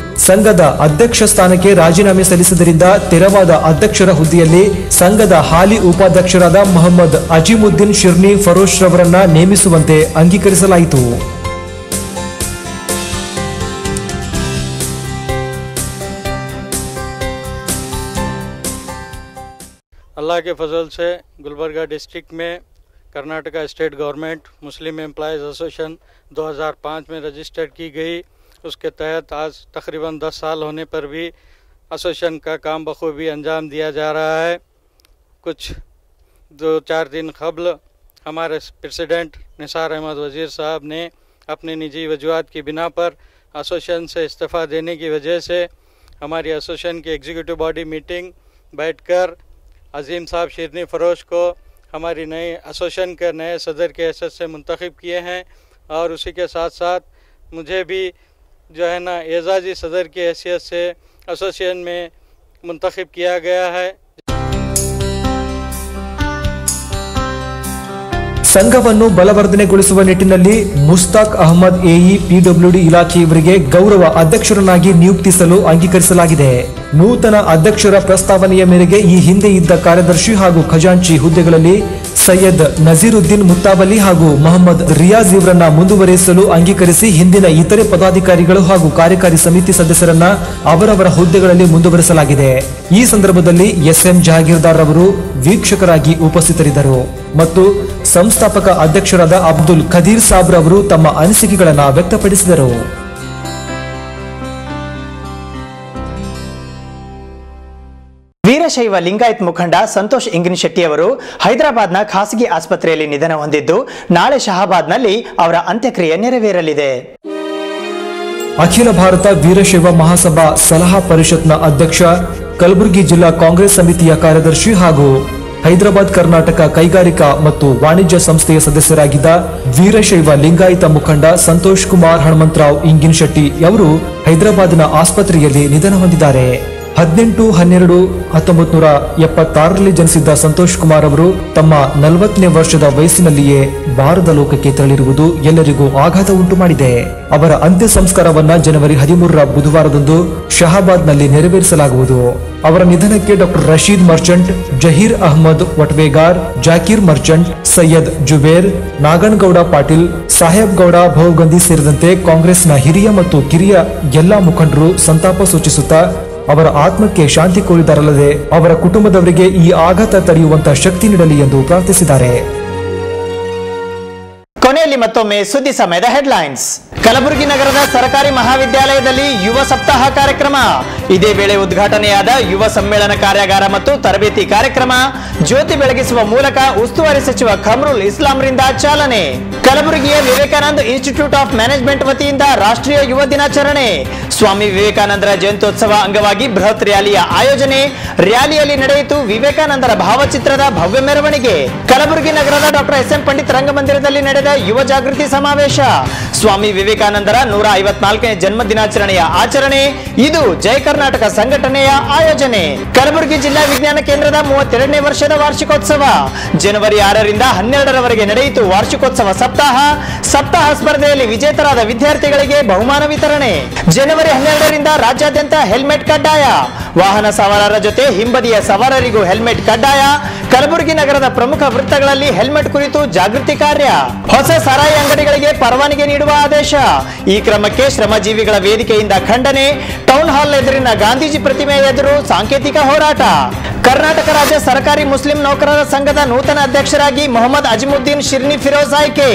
[SPEAKER 5] ಸಂಘದ ಅಧ್ಯಕ್ಷ ಸ್ಥಾನಕ್ಕೆ ರಾಜೀನಾಮೆ ಸಲ್ಲಿಸಿದ್ದರಿಂದ ತೆರವಾದ ಅಧ್ಯಕ್ಷರ ಹುದ್ದೆಯಲ್ಲಿ ಸಂಘದ ಹಾಲಿ ಉಪಾಧ್ಯಕ್ಷರಾದ ಮೊಹಮ್ಮದ್ ಅಜೀಮುದ್ದೀನ್ ಶಿರ್ನಿ ಫರೋಶ್ ರವರನ್ನ ನೇಮಿಸುವಂತೆ ಅಂಗೀಕರಿಸಲಾಯಿತು.
[SPEAKER 16] अल्लाह के फजल से गुलबर्गा डिस्ट्रिक्ट में कर्नाटका स्टेट गवर्नमेंट मुस्लिम एम्प्लॉयज़ एसोसिएशन 2005 में रजिस्टर्ड की गई. उसके तहत आज तकरीबन 10 साल होने पर भी एसोसिएशन का काम बखूबी अंजाम दिया जा रहा है. कुछ 2-4 दिन कबल हमारे प्रेसिडेंट निसार अहमद वज़ीर साहब ने अपनी निजी वजूहत की बिना पर एसोसिएशन से इस्तीफ़ा देने की वजह से हमारी एसोसिएशन की एग्जीक्यूटिव बॉडी मीटिंग बैठकर अजीम साहब शिरनी फ़रोश को हमारी नई एसोसिएशन के नए सदर के हैसियत से मुंतखब किए हैं. और उसी के साथ साथ मुझे भी जो है ना एजाज़ी सदर की हैसियत से एसोसिएशन में मुंतखब किया गया है.
[SPEAKER 5] ಸಂಘವನ್ನು ಬಲವರ್ಧನೆಗೊಳಿಸುವ ನಿಟ್ಟಿನಲ್ಲಿ ಮುಸ್ತಾಕ್ ಅಹಮದ್ ಎಇ ಪಿಡಬ್ಲ್ಯೂಡಿ ಇಲಾಖೆಯವರಿಗೆ ಗೌರವ ಅಧ್ಯಕ್ಷರನ್ನಾಗಿ ನಿಯುಕ್ತಿಸಲು ಅಂಗೀಕರಿಸಲಾಗಿದೆ. ನೂತನ ಅಧ್ಯಕ್ಷರ ಪ್ರಸ್ತಾವನೆಯ ಮೇರೆಗೆ ಈ ಹಿಂದೆ ಇದ್ದ ಕಾರ್ಯದರ್ಶಿ ಹಾಗೂ ಖಜಾಂಚಿ ಹುದ್ದೆಗಳಲ್ಲಿ ಸೈಯದ್ ನಜೀರುದ್ದೀನ್ ಮುತ್ತಾಬಲಿ ಹಾಗೂ ಮೊಹಮ್ಮದ್ ರಿಯಾಜ್ ಇವರನ್ನ ಮುಂದುವರೆಸಲು ಅಂಗೀಕರಿಸಿ ಹಿಂದಿನ ಇತರೆ ಪದಾಧಿಕಾರಿಗಳು ಹಾಗೂ ಕಾರ್ಯಕಾರಿ ಸಮಿತಿ ಸದಸ್ಯರನ್ನ ಅವರವರ ಹುದ್ದೆಗಳಲ್ಲಿ ಮುಂದುವರೆಸಲಾಗಿದೆ. ಈ ಸಂದರ್ಭದಲ್ಲಿ ಎಸ್ಎಂ ಜಹಾಗೀರ್ದಾರ್ ಅವರು ವೀಕ್ಷಕರಾಗಿ ಉಪಸ್ಥಿತರಿದ್ದರು ಮತ್ತು ಸಂಸ್ಥಾಪಕ ಅಧ್ಯಕ್ಷರಾದ ಅಬ್ದುಲ್ ಖದೀರ್ ಸಾಬ್ರ್ ಅವರು ತಮ್ಮ ಅನಿಸಿಕೆಗಳನ್ನು ವ್ಯಕ್ತಪಡಿಸಿದರು.
[SPEAKER 1] ವೀರಶೈವ ಲಿಂಗಾಯತ್ ಮುಖಂಡ ಸಂತೋಷ್ ಇಂಗಿನ್ ಶೆಟ್ಟಿ ಅವರು ಹೈದರಾಬಾದ್ನ ಖಾಸಗಿ ಆಸ್ಪತ್ರೆಯಲ್ಲಿ ನಿಧನ ಹೊಂದಿದ್ದು ನಾಳೆ ಶಹಾಬಾದ್ನಲ್ಲಿ ಅವರ ಅಂತ್ಯಕ್ರಿಯೆ ನೆರವೇರಲಿದೆ.
[SPEAKER 5] ಅಖಿಲ ಭಾರತ ವೀರಶೈವ ಮಹಾಸಭಾ ಸಲಹಾ ಪರಿಷತ್ನ ಅಧ್ಯಕ್ಷ, ಕಲಬುರಗಿ ಜಿಲ್ಲಾ ಕಾಂಗ್ರೆಸ್ ಸಮಿತಿಯ ಕಾರ್ಯದರ್ಶಿ ಹಾಗೂ ಹೈದರಾಬಾದ್ ಕರ್ನಾಟಕ ಕೈಗಾರಿಕಾ ಮತ್ತು ವಾಣಿಜ್ಯ ಸಂಸ್ಥೆಯ ಸದಸ್ಯರಾಗಿದ್ದ ವೀರಶೈವ ಲಿಂಗಾಯತ ಮುಖಂಡ ಸಂತೋಷ್ ಕುಮಾರ್ ಹನುಮಂತರಾವ್ ಇಂಗಿನ್ ಶೆಟ್ಟಿ ಅವರು ಹೈದರಾಬಾದ್ನ ಆಸ್ಪತ್ರೆಯಲ್ಲಿ ನಿಧನ ಹೊಂದಿದ್ದಾರೆ. 18/12/1976 ಜನಿಸಿದ್ದ ಸಂತೋಷ್ ಕುಮಾರ್ ಅವರು ತಮ್ಮ 40ನೇ ವರ್ಷದ ವಯಸ್ಸಿನಲ್ಲಿಯೇ ಭಾರತ ಲೋಕಕ್ಕೆ ತೆರಳಿರುವುದು ಎಲ್ಲರಿಗೂ ಆಘಾತ ಉಂಟು ಮಾಡಿದೆ. ಅವರ ಅಂತ್ಯ ಸಂಸ್ಕಾರವನ್ನ ಜನವರಿ 13ರ ಬುಧವಾರದಂದು ಶಹಾಬಾದ್ನಲ್ಲಿ ನೆರವೇರಿಸಲಾಗುವುದು. ಅವರ ನಿಧನಕ್ಕೆ ಡಾಕ್ಟರ್ ರಶೀದ್ ಮರ್ಚೆಂಟ್, ಜಹೀರ್ ಅಹಮದ್ ವಟ್ವೇಗಾರ್, ಜಾಕೀರ್ ಮರ್ಚೆಂಟ್, ಸೈಯದ್ ಜುಬೇರ್, ನಾಗನಗೌಡ ಪಾಟೀಲ್, ಸಾಹೇಬ್ ಗೌಡ ಭೌಗಂದಿ ಸೇರಿದಂತೆ ಕಾಂಗ್ರೆಸ್ನ ಹಿರಿಯ ಮತ್ತು ಕಿರಿಯ ಎಲ್ಲಾ ಮುಖಂಡರು ಸಂತಾಪ ಸೂಚಿಸುತ್ತಾ ಅವರ ಆತ್ಮಕ್ಕೆ ಶಾಂತಿ ಕೋರಿದರಲ್ಲದೆ ಅವರ ಕುಟುಂಬದವರಿಗೆ ಈ ಆಘಾತ ತಡೆಯುವಂತ ಶಕ್ತಿ ನೀಡಲಿ ಎಂದು ಪ್ರಾರ್ಥಿಸಿದ್ದಾರೆ.
[SPEAKER 1] ಕೊನೆಯಲ್ಲಿ ಮತ್ತೊಮ್ಮೆ ಸುದ್ದಿ ಸಮಯದ ಹೆಡ್ಲೈನ್ಸ್. ಕಲಬುರಗಿ ನಗರದ ಸರ್ಕಾರಿ ಮಹಾವಿದ್ಯಾಲಯದಲ್ಲಿ ಯುವ ಸಪ್ತಾಹ ಕಾರ್ಯಕ್ರಮ. ಇದೇ ವೇಳೆ ಉದ್ಘಾಟನೆಯಾದ ಯುವ ಸಮ್ಮೇಳನ ಕಾರ್ಯಾಗಾರ ಮತ್ತು ತರಬೇತಿ ಕಾರ್ಯಕ್ರಮ. ಜ್ಯೋತಿ ಬೆಳಗಿಸುವ ಮೂಲಕ ಉಸ್ತುವಾರಿ ಸಚಿವ ಖಮ್ರುಲ್ ಇಸ್ಲಾಂರಿಂದ ಚಾಲನೆ. ಕಲಬುರಗಿಯ ವಿವೇಕಾನಂದ ಇನ್ಸ್ಟಿಟ್ಯೂಟ್ ಆಫ್ ಮ್ಯಾನೇಜ್ಮೆಂಟ್ ವತಿಯಿಂದ ರಾಷ್ಟ್ರೀಯ ಯುವ ದಿನಾಚರಣೆ. ಸ್ವಾಮಿ ವಿವೇಕಾನಂದರ ಜಯಂತ್ಯೋತ್ಸವ ಅಂಗವಾಗಿ ಬೃಹತ್ ರ್ಯಾಲಿಯ ಆಯೋಜನೆ. ರ್ಯಾಲಿಯಲ್ಲಿ ನಡೆಯಿತು ವಿವೇಕಾನಂದರ ಭಾವಚಿತ್ರದ ಭವ್ಯ ಮೆರವಣಿಗೆ. ಕಲಬುರಗಿ ನಗರದ ಡಾಕ್ಟರ್ ಎಸ್ ಎಂ ಪಂಡಿತ್ ರಂಗಮಂದಿರದಲ್ಲಿ ನಡೆದ ಯುವ ಜಾಗೃತಿ ಸಮಾವೇಶ. ಸ್ವಾಮಿ ವಿವೇಕಾನಂದರ 154ನೇ ಜನ್ಮ ದಿನಾಚರಣೆಯ ಆಚರಣೆ. ಇದು ಜಯ ಕರ್ನಾಟಕ ಸಂಘಟನೆಯ ಆಯೋಜನೆ. ಕಲಬುರಗಿ ಜಿಲ್ಲಾ ವಿಜ್ಞಾನ ಕೇಂದ್ರದ 32ನೇ ವರ್ಷದ ವಾರ್ಷಿಕೋತ್ಸವ. ಜನವರಿ 6ರಿಂದ 12ರವರೆಗೆ ನಡೆಯಿತು ವಾರ್ಷಿಕೋತ್ಸವ ಸಪ್ತಾಹ. ಸಪ್ತಾಹ ಸ್ಪರ್ಧೆಯಲ್ಲಿ ವಿಜೇತರಾದ ವಿದ್ಯಾರ್ಥಿಗಳಿಗೆ ಬಹುಮಾನ ವಿತರಣೆ. ಜನವರಿ 12ರಿಂದ ರಾಜ್ಯಾದ್ಯಂತ ಹೆಲ್ಮೆಟ್ ಕಡ್ಡಾಯ. ವಾಹನ ಸವಾರರ ಜೊತೆ ಹಿಂಬದಿಯ ಸವಾರರಿಗೂ ಹೆಲ್ಮೆಟ್ ಕಡ್ಡಾಯ. ಕಲಬುರಗಿ ನಗರದ ಪ್ರಮುಖ ವೃತ್ತಗಳಲ್ಲಿ ಹೆಲ್ಮೆಟ್ ಕುರಿತು ಜಾಗೃತಿ ಕಾರ್ಯ. ಹೊಸ ಸಾರಾಯಿ ಅಂಗಡಿಗಳಿಗೆ ಪರವಾನಗಿ ನೀಡುವ ಆದೇಶ. ಈ ಕ್ರಮಕ್ಕೆ ಶ್ರಮಜೀವಿಗಳ ವೇದಿಕೆಯಿಂದ ಖಂಡನೆ. ಟೌನ್ ಹಾಲ್ ಎದುರಿನ ಗಾಂಧೀಜಿ ಪ್ರತಿಮೆ ಎದುರು ಸಾಂಕೇತಿಕ ಹೋರಾಟ. ಕರ್ನಾಟಕ ರಾಜ್ಯ ಸರ್ಕಾರಿ ಮುಸ್ಲಿಂ ನೌಕರರ ಸಂಘದ ನೂತನ ಅಧ್ಯಕ್ಷರಾಗಿ ಮೊಹಮ್ಮದ್ ಅಜಿಮುದ್ದೀನ್ ಶಿರ್ನಿ ಫಿರೋಜ್ ಆಯ್ಕೆ.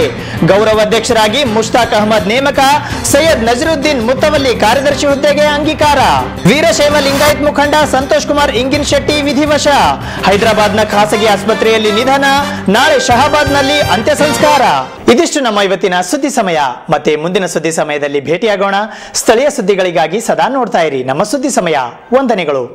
[SPEAKER 1] ಗೌರವ ಅಧ್ಯಕ್ಷರಾಗಿ ಮುಷ್ತಾಕ್ ಅಹಮದ್ ನೇಮಕ. ಸೈಯದ್ ನಜರುದ್ದೀನ್ ಮುತ್ತವಲ್ಲಿ ಕಾರ್ಯದರ್ಶಿ ಹುದ್ದೆಗೆ ಅಂಗೀಕಾರ. ವೀರಶೈವ ಲಿಂಗಾಯತ್ ಮುಖಂಡ ಸಂತೋಷ್ ಕುಮಾರ್ ಇಂಗಿನ್ ಶೆಟ್ಟಿ ವಿಧಿವಶ. ಹೈದರಾಬಾದ್ನ ಖಾಸಗಿ ಆಸ್ಪತ್ರೆಯಲ್ಲಿ ನಿಧನ. ನಾಳೆ ಶಹಾಬಾದ್ನಲ್ಲಿ ಅಂತ್ಯ ಸಂಸ್ಕಾರ. ಇದಿಷ್ಟು ನಮ್ಮ ಇವತ್ತಿನ ಸುದ್ದಿ ಸಮಯ. ಮತ್ತೆ ಮುಂದಿನ ಸುದ್ದಿ ಸಮಯದಲ್ಲಿ ಭೇಟಿಯಾಗೋಣ. ಸ್ಥಳೀಯ ಸುದ್ದಿಗಳಿಗಾಗಿ ಸದಾ ನೋಡ್ತಾ ಇರಿ ನಮ್ಮ ಸುದ್ದಿ ಸಮಯ. ವಂದನೆಗಳು.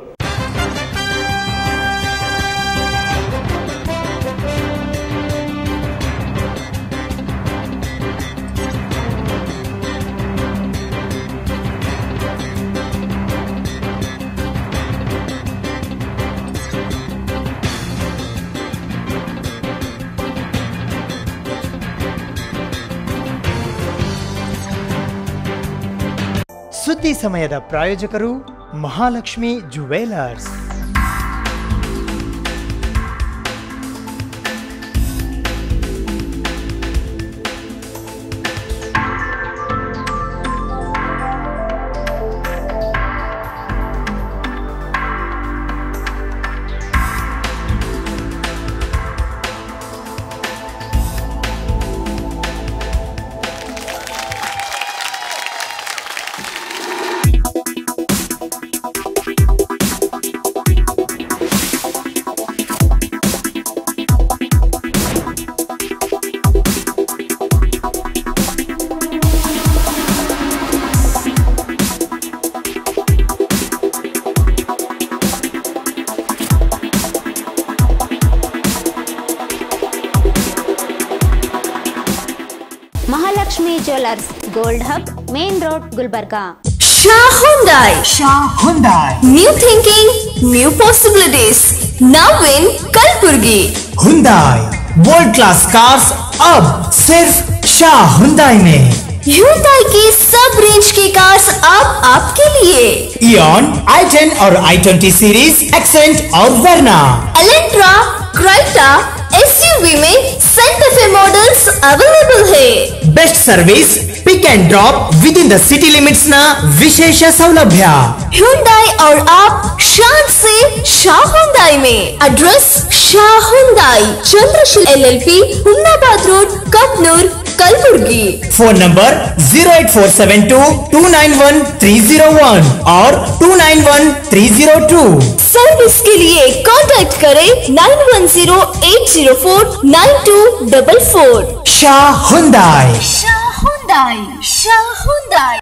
[SPEAKER 1] ಸುದ್ದಿ ಸಮಯದ ಪ್ರಾಯೋಜಕರು Mahalakshmi jewellers.
[SPEAKER 2] Mahalakshmi jewellers, gold hub, main road, Gulbarga.
[SPEAKER 3] Shah Hyundai. New thinking, new possibilities. Now in Kalburgi.
[SPEAKER 4] Hyundai world class cars अब सिर्फ शाह हुंडई में।
[SPEAKER 3] Hyundai की सब रेंज की कार्स अब आपके लिए।
[SPEAKER 4] इयॉन, i10 और i20 सीरीज, एक्सेंट और वर्ना,
[SPEAKER 3] एलेंट्रा, क्राइटा, SUV में सेंटा फे मॉडल्स अवेलेबल है।
[SPEAKER 4] Best service, pick and drop within the city limits ना विशेष सौलभ्य।
[SPEAKER 3] Hyundai और आप शान से शाह हुंडई में। Address Shah Hyundai, Chandrasheel LLP, Hunnabad Road, Kapnoor, Kalaburagi.
[SPEAKER 4] Phone number 08472291301 और 291302।
[SPEAKER 3] सर्विस के लिए कांटेक्ट करें 9108049244।
[SPEAKER 4] Shah Hyundai.
[SPEAKER 3] Shah Hyundai, Shah Hyundai.